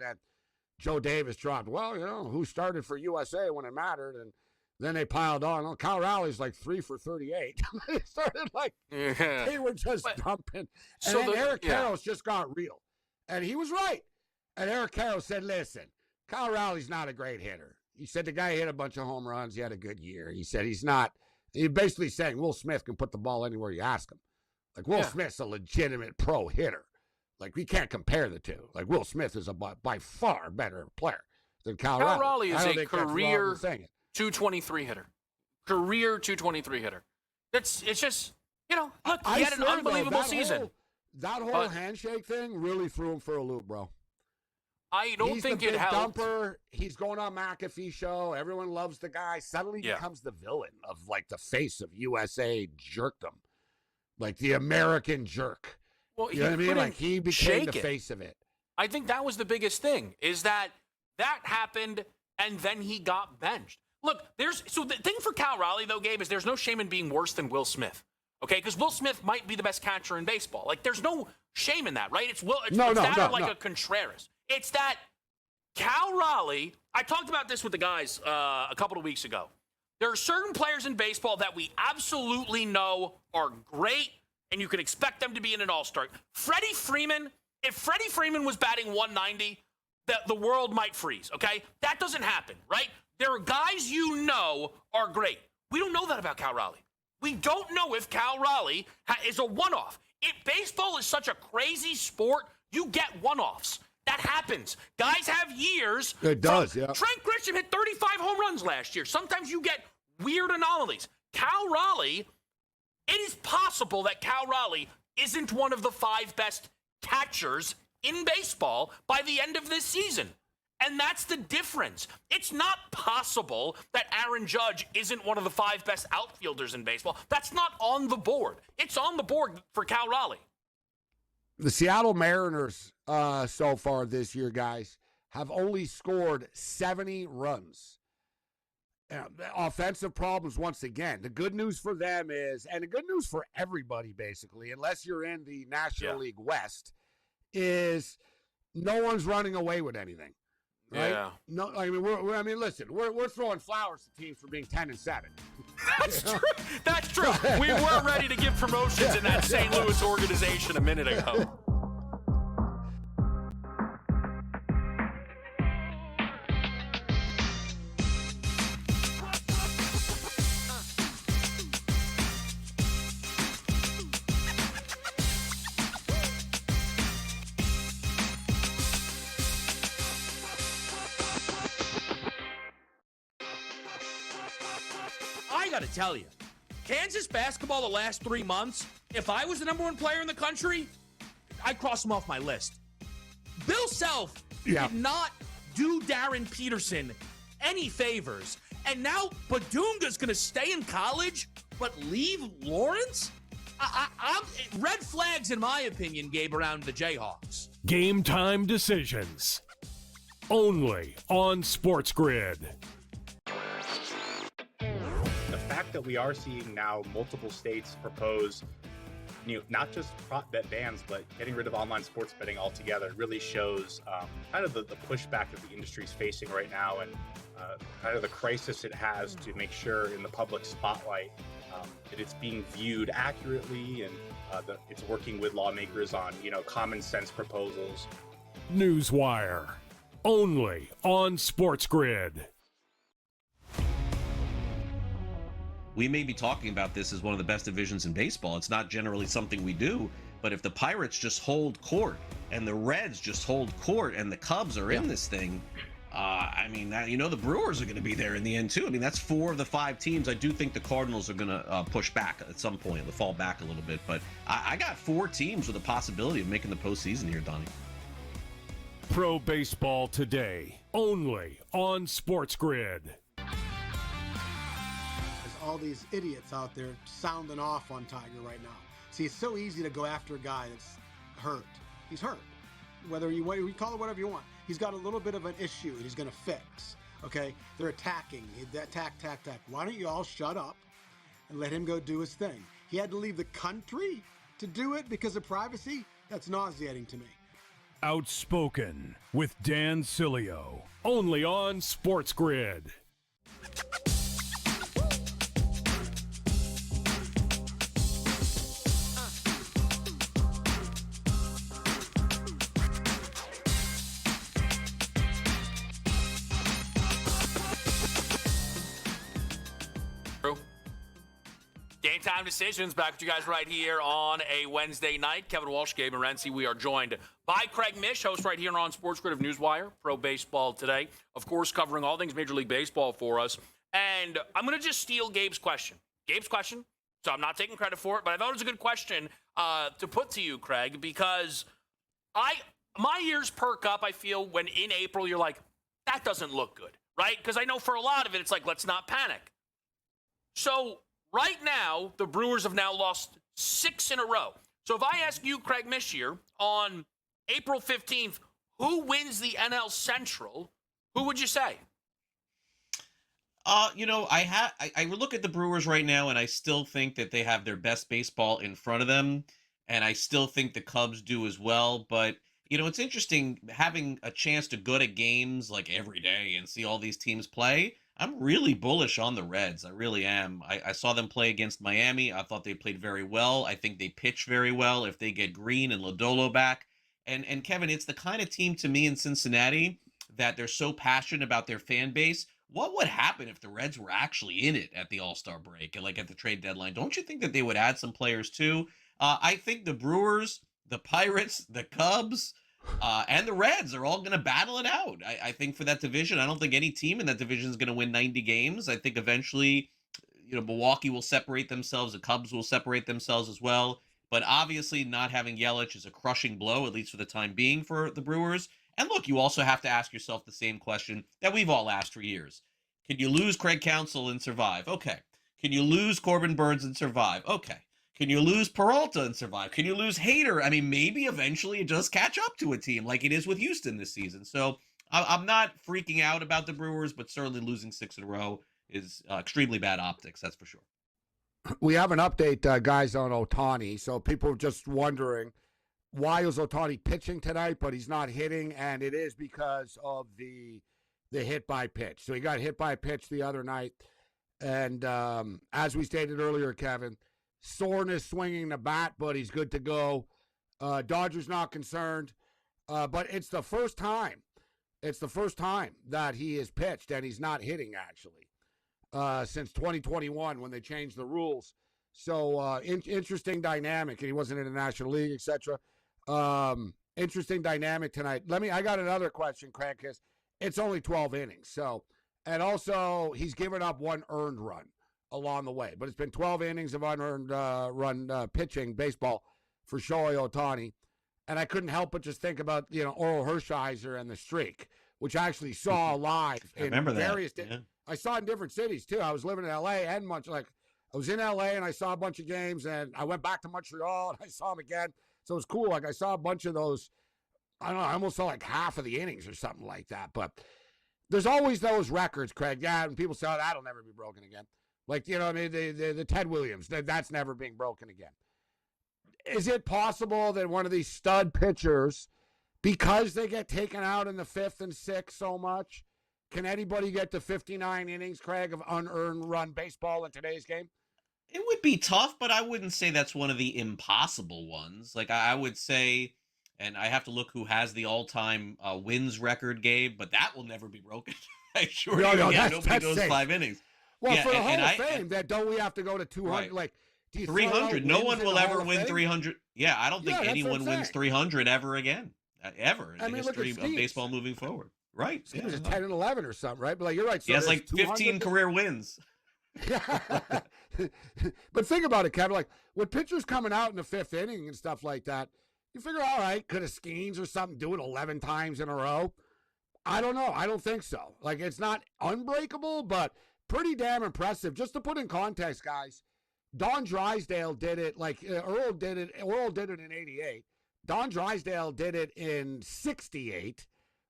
then Joe Davis dropped, who started for USA when it mattered? And then they piled on. Cal Raleigh's like 3 for 38. They started they were just dumping. And then Eric Karros just got real. And he was right. And Eric Karros said, listen, Cal Raleigh's not a great hitter. He said the guy hit a bunch of home runs. He had a good year. He said he's basically saying Will Smith can put the ball anywhere you ask him. Like, Will Smith's a legitimate pro hitter. Like, we can't compare the two. Like, Will Smith is by far better player than Cal Raleigh. Cal Raleigh is a career 223 hitter. Career 223 hitter. It's just, look, he had an unbelievable season. That whole handshake thing really threw him for a loop, bro. I don't think it helped. Dumper. He's going on McAfee show. Everyone loves the guy. Suddenly becomes the villain of, like, the face of USA jerkdom. Like, the American jerk. Well, you know what I mean? Like, he became the face of it. I think that was the biggest thing, is that happened, and then he got benched. Look, so the thing for Cal Raleigh, though, Gabe, is there's no shame in being worse than Will Smith. Okay? Because Will Smith might be the best catcher in baseball. Like, there's no shame in that, right? It's a Contreras. It's that Cal Raleigh, I talked about this with the guys a couple of weeks ago. There are certain players in baseball that we absolutely know are great, and you can expect them to be in an all-star. Freddie Freeman, if Freddie Freeman was batting 190, the world might freeze, okay? That doesn't happen, right? There are guys are great. We don't know that about Cal Raleigh. We don't know if Cal Raleigh is a one-off. Baseball is such a crazy sport, you get one-offs. That happens. Guys have years. It does, yeah. Trent Grisham hit 35 home runs last year. Sometimes you get weird anomalies. Cal Raleigh, it is possible that Cal Raleigh isn't one of the 5 best catchers in baseball by the end of this season. And that's the difference. It's not possible that Aaron Judge isn't one of the 5 best outfielders in baseball. That's not on the board. It's on the board for Cal Raleigh. The Seattle Mariners so far this year, guys, have only scored 70 runs. Offensive problems once again. The good news for them is, and the good news for everybody basically, unless you're in the National League West, is no one's running away with anything. Right? Yeah. No, I mean, listen, we're throwing flowers to teams for being 10-7. That's true. That's true. We were ready to give promotions in that St. Louis organization a minute ago. got to tell you, Kansas basketball the last 3 months, if I was the number one player in the country, I'd cross him off my list. Bill Self did not do Darren Peterson any favors. And now Badunga's going to stay in college but leave Lawrence? I'm red flags, in my opinion, Gabe, around the Jayhawks. Game time decisions. Only on SportsGrid. The fact that we are seeing now multiple states propose, not just prop bet bans, but getting rid of online sports betting altogether really shows kind of the pushback that the industry is facing right now, and kind of the crisis it has to make sure in the public spotlight that it's being viewed accurately, and that it's working with lawmakers on, common sense proposals. Newswire. Only on SportsGrid. We may be talking about this as one of the best divisions in baseball. It's not generally something we do, but if the Pirates just hold court and the Reds just hold court and the Cubs are in this thing, the Brewers are going to be there in the end too. I mean, that's 4 of the 5 teams. I do think the Cardinals are going to push back at some point. They'll fall back a little bit, but I got 4 teams with a possibility of making the postseason here, Donnie. Pro Baseball Today. Only on SportsGrid. There's all these idiots out there sounding off on Tiger right now. See, it's so easy to go after a guy that's hurt. He's hurt. Whether you call it whatever you want. He's got a little bit of an issue and he's going to fix. Okay? They're attacking. Attack. Why don't you all shut up and let him go do his thing? He had to leave the country to do it because of privacy? That's nauseating to me. Outspoken with Dan Cilio. Only on SportsGrid. Game time decisions back with you guys right here on a Wednesday night. Kevin Walsh, Gabriel Morency. We are joined by Craig Mish, host right here on SportsGrid of Newswire, Pro Baseball Today. Of course, covering all things Major League Baseball for us. And I'm going to just steal Gabe's question. So I'm not taking credit for it, but I thought it was a good question to put to you, Craig, because my ears perk up, I feel, when in April you're like, that doesn't look good, right? Because I know for a lot of it, it's like, let's not panic. So right now, the Brewers have now lost 6 in a row. So if I ask you, Craig Mish, here, on April 15th, who wins the NL Central, who would you say? I look at the Brewers right now, and I still think that they have their best baseball in front of them, and I still think the Cubs do as well. But, it's interesting having a chance to go to games like every day and see all these teams play. I'm really bullish on the Reds. I really am. I saw them play against Miami. I thought they played very well. I think they pitch very well if they get Green and Lodolo back. And Kevin, it's the kind of team to me in Cincinnati that they're so passionate about their fan base. What would happen if the Reds were actually in it at the All-Star break and like at the trade deadline? Don't you think that they would add some players too? I think the Brewers, the Pirates, the Cubs, and the Reds are all going to battle it out. I think for that division, I don't think any team in that division is going to win 90 games. I think eventually, Milwaukee will separate themselves. The Cubs will separate themselves as well. But obviously not having Yelich is a crushing blow, at least for the time being, for the Brewers. And look, you also have to ask yourself the same question that we've all asked for years. Can you lose Craig Counsell and survive? Okay. Can you lose Corbin Burns and survive? Okay. Can you lose Peralta and survive? Can you lose Hader? I mean, maybe eventually it does catch up to a team like it is with Houston this season. So I'm not freaking out about the Brewers, but certainly losing 6 in a row is extremely bad optics, that's for sure. We have an update, guys, on Ohtani. So people are just wondering, why is Ohtani pitching tonight, but he's not hitting? And it is because of the hit by pitch. So he got hit by a pitch the other night. And as we stated earlier, Kevin, soreness swinging the bat, but he's good to go. Dodgers not concerned. But it's the first time. It's the first time that he has pitched and he's not hitting, actually, since 2021 when they changed the rules. So interesting dynamic. And he wasn't in the National League, etc. Interesting dynamic tonight. I got another question, Craig, because it's only 12 innings. So, and also he's given up 1 earned run. along the way. But it's been 12 innings of unearned run pitching baseball for Shohei Ohtani. And I couldn't help but just think about, Oral Hershiser and the streak, which I actually saw live in various I saw it in different cities, too. I was living in L.A. and I was in L.A. and I saw a bunch of games, and I went back to Montreal, and I saw them again. So it was cool. Like, I saw a bunch of those. I don't know. I almost saw like half of the innings or something like that. But there's always those records, Craig. Yeah, and people say, that'll never be broken again. Like, the Ted Williams, that's never being broken again. Is it possible that one of these stud pitchers, because they get taken out in the 5th and 6th so much, can anybody get to 59 innings, Craig, of unearned run baseball in today's game? It would be tough, but I wouldn't say that's one of the impossible ones. Like, I would say, and I have to look who has the all-time wins record, Gabe, but that will never be broken. I assure you, nobody goes safe. 5 innings. Well, for the Hall of Fame, don't we have to go to 200? Right. Like, 300. No one will ever win 300. Yeah, I don't think anyone wins 300 ever again. Ever in the history of baseball moving forward. Right. It was 10 and 11 or something, right? But like, you're right. So he has like 15 career wins. Yeah. But think about it, Kevin. Like, with pitchers coming out in the 5th inning and stuff like that, you figure, all right, could a Skeens or something do it 11 times in a row? I don't know. I don't think so. Like, it's not unbreakable, but pretty damn impressive. Just to put in context, guys, Don Drysdale did it, like Earl did it in 88. Don Drysdale did it in 68,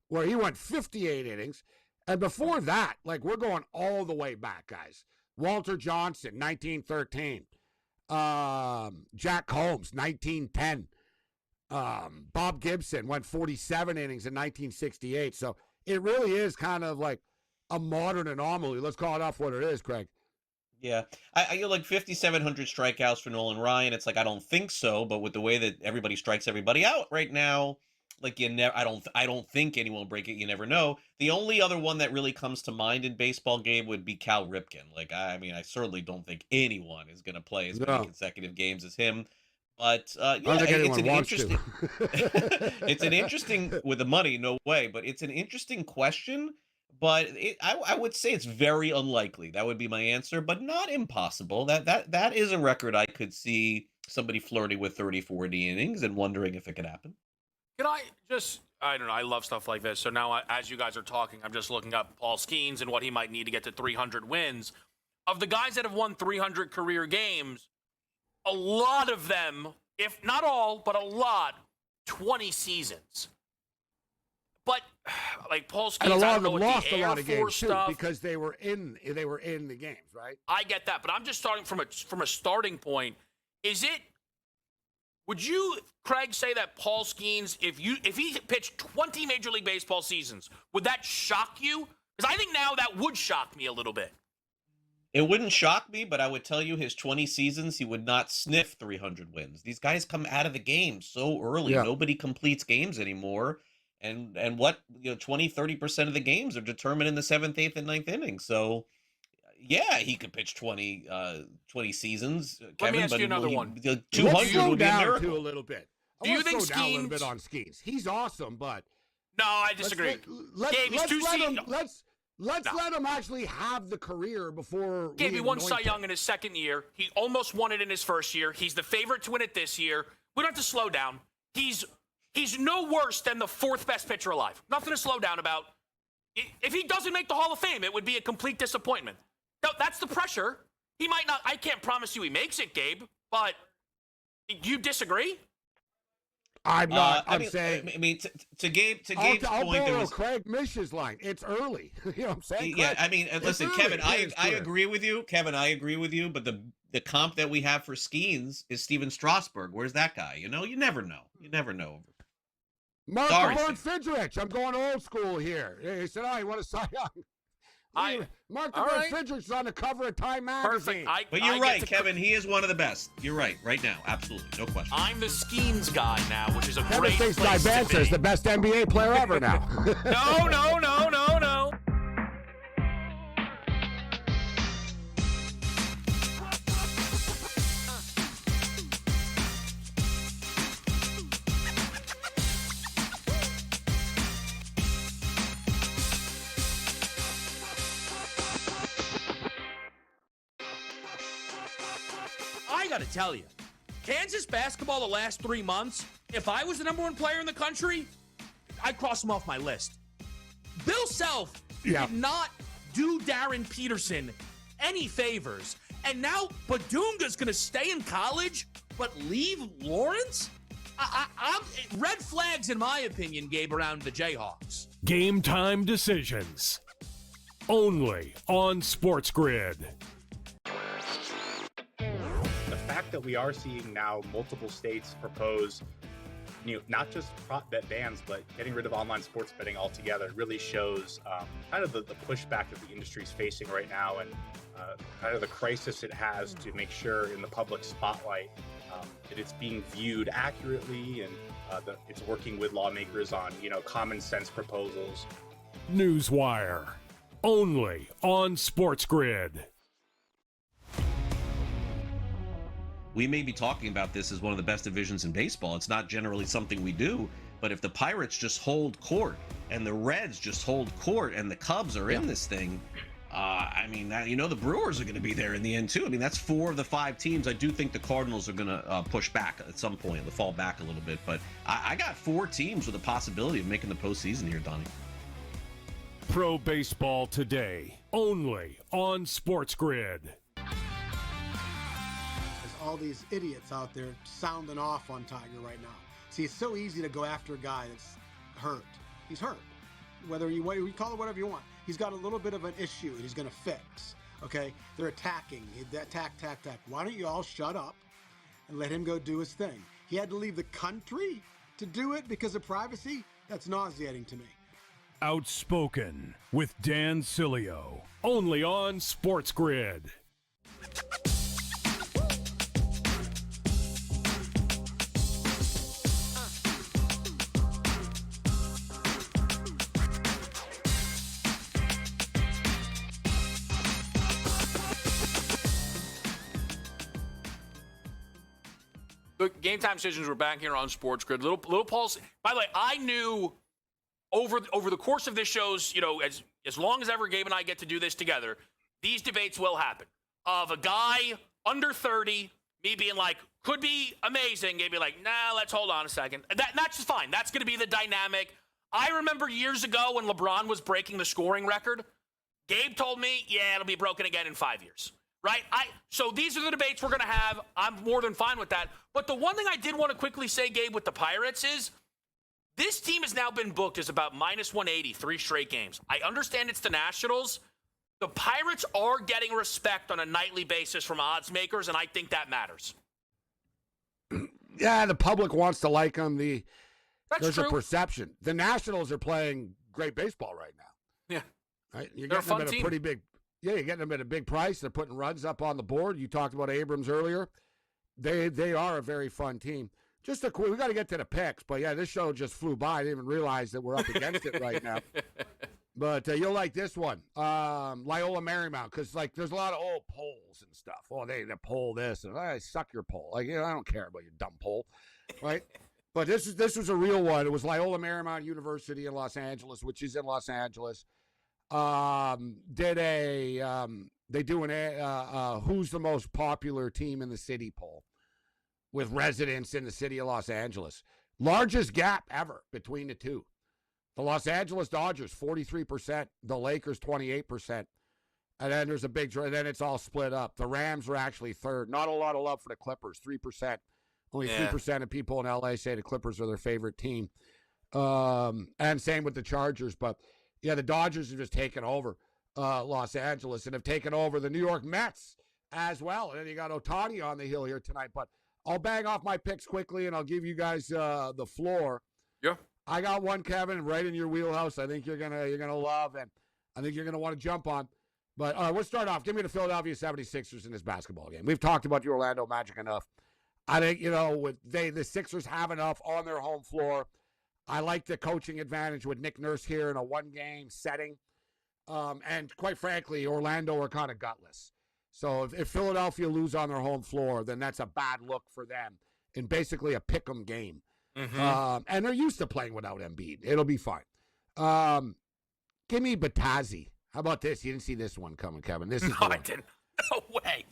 where he went 58 innings. And before that, like, we're going all the way back, guys. Walter Johnson, 1913. Jack Holmes, 1910. Bob Gibson went 47 innings in 1968. So it really is kind of like a modern anomaly. Let's call it off what it is, Craig. Yeah. I like 5,700 strikeouts for Nolan Ryan. It's like, I don't think so, but with the way that everybody strikes everybody out right now, like, I don't think anyone will break it. You never know. The only other one that really comes to mind in baseball game would be Cal Ripken. Like, I mean, I certainly don't think anyone is going to play as many consecutive games as him. But it's an interesting. It's an interesting with the money, no way. But it's an interesting question. But I would say it's very unlikely. That would be my answer, but not impossible. That is a record I could see somebody flirting with 30, 40 innings and wondering if it could happen. Can I don't know, I love stuff like this. So now, as you guys are talking, I'm just looking up Paul Skeens and what he might need to get to 300 wins. Of the guys that have won 300 career games, a lot of them, if not all, but a lot, 20 seasons. But like Paul Skeens, and a lot I of don't them know lost the a lot of games stuff, too, because they were in the games, right? I get that, but I'm just starting from a starting point. Would you, Craig, say that Paul Skeens, if he pitched 20 Major League Baseball seasons, would that shock you? Because I think now that would shock me a little bit. It wouldn't shock me, but I would tell you his 20 seasons, he would not sniff 300 wins. These guys come out of the game so early. Yeah. Nobody completes games anymore. And what, 20, 30% of the games are determined in the 7th, 8th, and 9th innings. So, yeah, he could pitch 20 seasons. Let me ask you another one. 200 would be a miracle. A little bit. Do you think Skeens... a little bit on Skeens? He's awesome, but... No, I disagree. Let's let him actually have the career before... Gabe, he won Cy Young in his 2nd year. He almost won it in his 1st year. He's the favorite to win it this year. We don't have to slow down. He's no worse than the 4th best pitcher alive. Nothing to slow down about. If he doesn't make the Hall of Fame, it would be a complete disappointment. No, that's the pressure. He might not. I can't promise you he makes it, Gabe, but you disagree? I'm not. I'm saying. I mean, to Gabe's point, there was Craig Mish's line. It's early. You know what I'm saying? Yeah, Craig, I mean, listen, Kevin, I agree with you. Kevin, I agree with you. But the comp that we have for Skeens is Steven Strasburg. Where's that guy? You never know. You never know. Mark Fidrich. I'm going old school here. He said, "Oh, you want to Cy Young?" Mark Fidrich is on the cover of Time magazine. Perfect. But you're right, Kevin. He is one of the best. You're right now. Absolutely. No question. I'm the Skeens guy now, which is a Kevin great thinks place to be. is the best NBA player ever now. No. I got to tell you, Kansas basketball the last 3 months, if I was the number one player in the country, I'd cross him off my list. Bill Self did not do Darren Peterson any favors. And now Badunga's going to stay in college but leave Lawrence? I'm red flags, in my opinion, Gabe, around the Jayhawks. Game time decisions. Only on SportsGrid. The fact that we are seeing now multiple states propose, not just prop bet bans, but getting rid of online sports betting altogether really shows kind of the pushback that the industry is facing right now, and kind of the crisis it has to make sure in the public spotlight that it's being viewed accurately, and that it's working with lawmakers on, common sense proposals. Newswire. Only on SportsGrid. We may be talking about this as one of the best divisions in baseball. It's not generally something we do, but if the Pirates just hold court and the Reds just hold court and the Cubs are in this thing, the Brewers are going to be there in the end too. I mean, that's 4 of the 5 teams. I do think the Cardinals are going to push back at some point, they'll fall back a little bit, but I got 4 teams with a possibility of making the postseason here, Donnie. Pro Baseball Today. Only on SportsGrid. There's all these idiots out there sounding off on Tiger right now. See, it's so easy to go after a guy that's hurt. He's hurt. Whether you call it whatever you want. He's got a little bit of an issue and he's going to fix. Okay? They're attacking. Attack. Why don't you all shut up and let him go do his thing? He had to leave the country to do it because of privacy? That's nauseating to me. Outspoken with Dan Cilio. Only on SportsGrid. Look, Game Time Decisions, we're back here on SportsGrid. Little pulse. By the way, I knew over the course of this show's, as long as ever Gabe and I get to do this together, these debates will happen. Of a guy under 30, me being like, could be amazing. Gabe be like, nah, let's hold on a second. That's just fine. That's going to be the dynamic. I remember years ago when LeBron was breaking the scoring record, Gabe told me, yeah, it'll be broken again in 5 years. Right? So these are the debates we're going to have. I'm more than fine with that. But the one thing I did want to quickly say, Gabe, with the Pirates is this team has now been booked as about minus 180, 3 straight games. I understand it's the Nationals. The Pirates are getting respect on a nightly basis from odds makers, and I think that matters. Yeah, the public wants to like them. That's true. A perception. The Nationals are playing great baseball right now. Yeah. Right? You're They're getting a fun them at team. a pretty big. Yeah, you're getting them at a big price. They're putting runs up on the board. You talked about Abrams earlier. They are a very fun team. Just a quick, we got to get to the picks, but yeah, this show just flew by. I didn't even realize that we're up against it right now. But you'll like this one, Loyola Marymount, because there's a lot of old polls and stuff. Oh, they poll this, and I suck your poll. I don't care about your dumb poll, right? But this was a real one. It was Loyola Marymount University in Los Angeles, which is in Los Angeles. They do an who's the most popular team in the city poll with residents in the city of Los Angeles. Largest gap ever between the two. The Los Angeles Dodgers, 43%. The Lakers, 28%. And then there's a big, and then it's all split up. The Rams were actually third. Not a lot of love for the Clippers, 3%. Only 3% of people in LA say the Clippers are their favorite team. And same with the Chargers. But yeah, the Dodgers have just taken over Los Angeles and have taken over the New York Mets as well. And then you got Ohtani on the hill here tonight. But I'll bang off my picks quickly, and I'll give you guys the floor. Yeah. I got one, Kevin, right in your wheelhouse. I think you're gonna love, and I think you're gonna want to jump on. But let's start off. Give me the Philadelphia 76ers in this basketball game. We've talked about the Orlando Magic enough. I think the Sixers have enough on their home floor. I like the coaching advantage with Nick Nurse here in a one-game setting. And quite frankly, Orlando are kind of gutless. So if Philadelphia lose on their home floor, then that's a bad look for them in basically a pick-em game. Mm-hmm. And they're used to playing without Embiid. It'll be fine. Give me Batazzi. How about this? You didn't see this one coming, Kevin. This is I didn't. No way.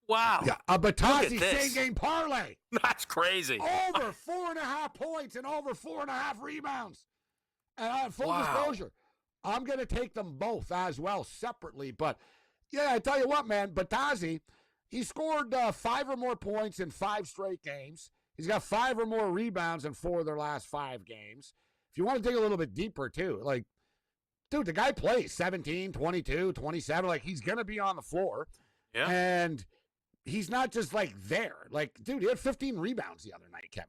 Wow. Yeah, a Batazzi Look at this. same-game parlay. That's crazy. Over 4.5 points and over 4.5 rebounds. And full disclosure, I'm going to take them both as well separately. But, yeah, I tell you what, man, Batazzi, he scored 5 or more points in 5 straight games. He's got 5 or more rebounds in 4 of their last 5 games. If you want to dig a little bit deeper, too, like, dude, the guy plays 17, 22, 27. Like, he's going to be on the floor. Yeah. And he's not just, like, there. Like, dude, he had 15 rebounds the other night, Kevin.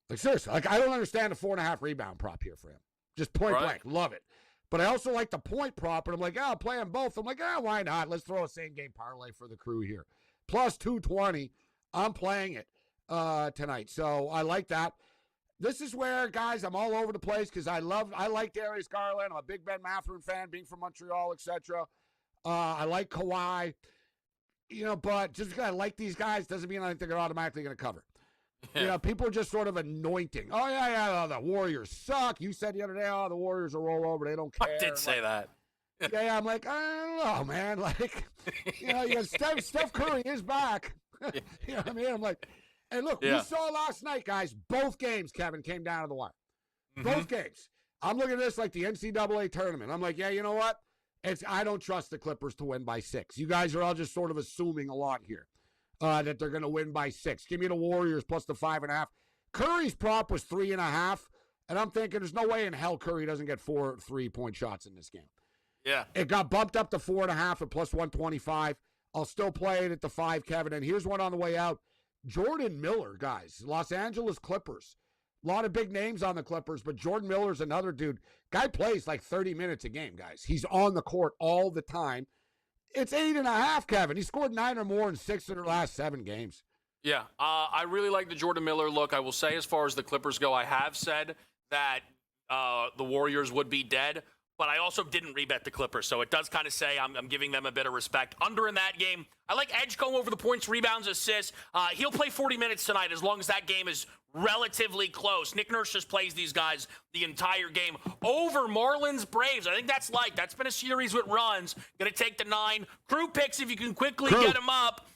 Like, seriously, like, I don't understand the 4.5 rebound prop here for him. Just point blank. Love it. But I also like the point prop, and I'm like, I'll play them both. I'm like, why not? Let's throw a same-game parlay for the crew here. Plus 220. I'm playing it tonight. So I like that. This is where, guys, I'm all over the place because I like Darius Garland. I'm a big Ben Mathurin fan, being from Montreal, etc. I like Kawhi. You know, but just because I like these guys doesn't mean I think they're automatically going to cover. You know, people are just sort of anointing. Oh, yeah, the Warriors suck. You said the other day, the Warriors will roll over. They don't care. I did say that. Yeah, I'm like, I don't know, man. Like, you know, Steph Curry is back. You know what I mean? I'm like, hey, look, we saw last night, guys, both games, Kevin, came down to the wire. Both games. I'm looking at this like the NCAA tournament. I'm like, yeah, you know what? I don't trust the Clippers to win by 6. You guys are all just sort of assuming a lot here. That they're going to win by 6. Give me the Warriors plus the 5.5. Curry's prop was 3.5, and I'm thinking there's no way in hell Curry doesn't get 4 3-point shots in this game. Yeah. It got bumped up to 4.5 at plus 125. I'll still play it at the 5, Kevin. And here's one on the way out. Jordan Miller, guys. Los Angeles Clippers. A lot of big names on the Clippers, but Jordan Miller's another dude. Guy plays like 30 minutes a game, guys. He's on the court all the time. It's 8.5, Kevin. He scored 9 or more in 6 of their last 7 games. Yeah, I really like the Jordan Miller look. I will say, as far as the Clippers go, I have said that the Warriors would be dead, but I also didn't rebet the Clippers, so it does kind of say I'm giving them a bit of respect. Under in that game, I like Edge going over the points, rebounds, assists. He'll play 40 minutes tonight as long as that game is relatively close. Nick Nurse just plays these guys the entire game. Over Marlins Braves. I think that's been a series with runs. Going to take the 9. Crew picks if you can quickly get them up.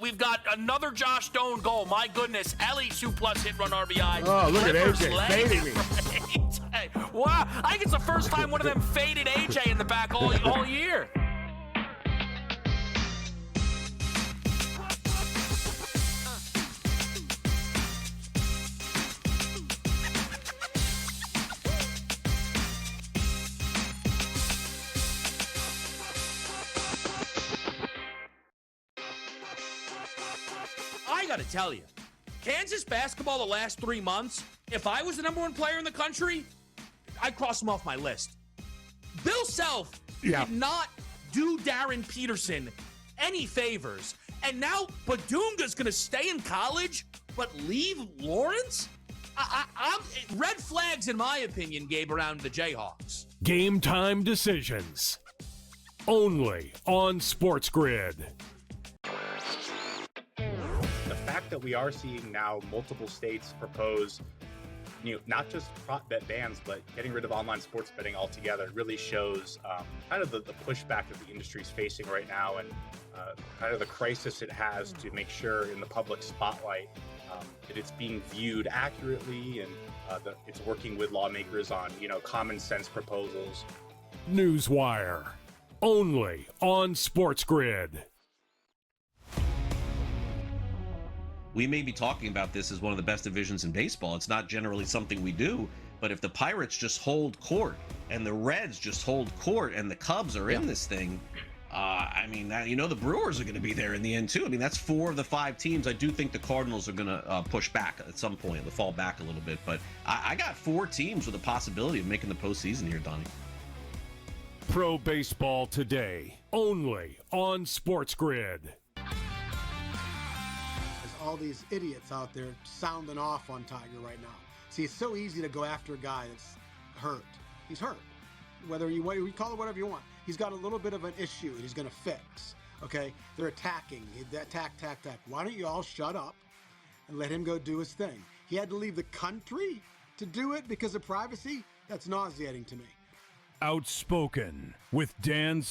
We've got another Josh Doan goal. My goodness. Ellie 2+ hit run RBI. Oh, look at AJ fading me. Wow. I think it's the first time one of them faded AJ in the back all year. I gotta tell you, Kansas basketball the last 3 months, if I was the number 1 player in the country, I'd cross them off my list. Bill Self did not do Darren Peterson any favors. And now Badunga's gonna stay in college, but leave Lawrence? I'm red flags, in my opinion, Gabe, around the Jayhawks. Game time decisions. Only on SportsGrid. The fact that we are seeing now multiple states propose, not just prop bet bans, but getting rid of online sports betting altogether really shows kind of the pushback that the industry is facing right now, and kind of the crisis it has to make sure in the public spotlight that it's being viewed accurately, and that it's working with lawmakers on, common sense proposals. Newswire. Only on SportsGrid. We may be talking about this as one of the best divisions in baseball. It's not generally something we do, but if the Pirates just hold court and the Reds just hold court and the Cubs are in this thing, the Brewers are going to be there in the end too. I mean, that's 4 of the 5 teams. I do think the Cardinals are going to push back at some point. They'll fall back a little bit, but I got 4 teams with a possibility of making the postseason here, Donnie. Pro Baseball Today. Only on SportsGrid. All these idiots out there sounding off on Tiger right now. See, it's so easy to go after a guy that's hurt. He's hurt. Whether you call it whatever you want. He's got a little bit of an issue that he's going to fix. Okay? They're attacking. Attack. Why don't you all shut up and let him go do his thing? He had to leave the country to do it because of privacy? That's nauseating to me. Outspoken with Dan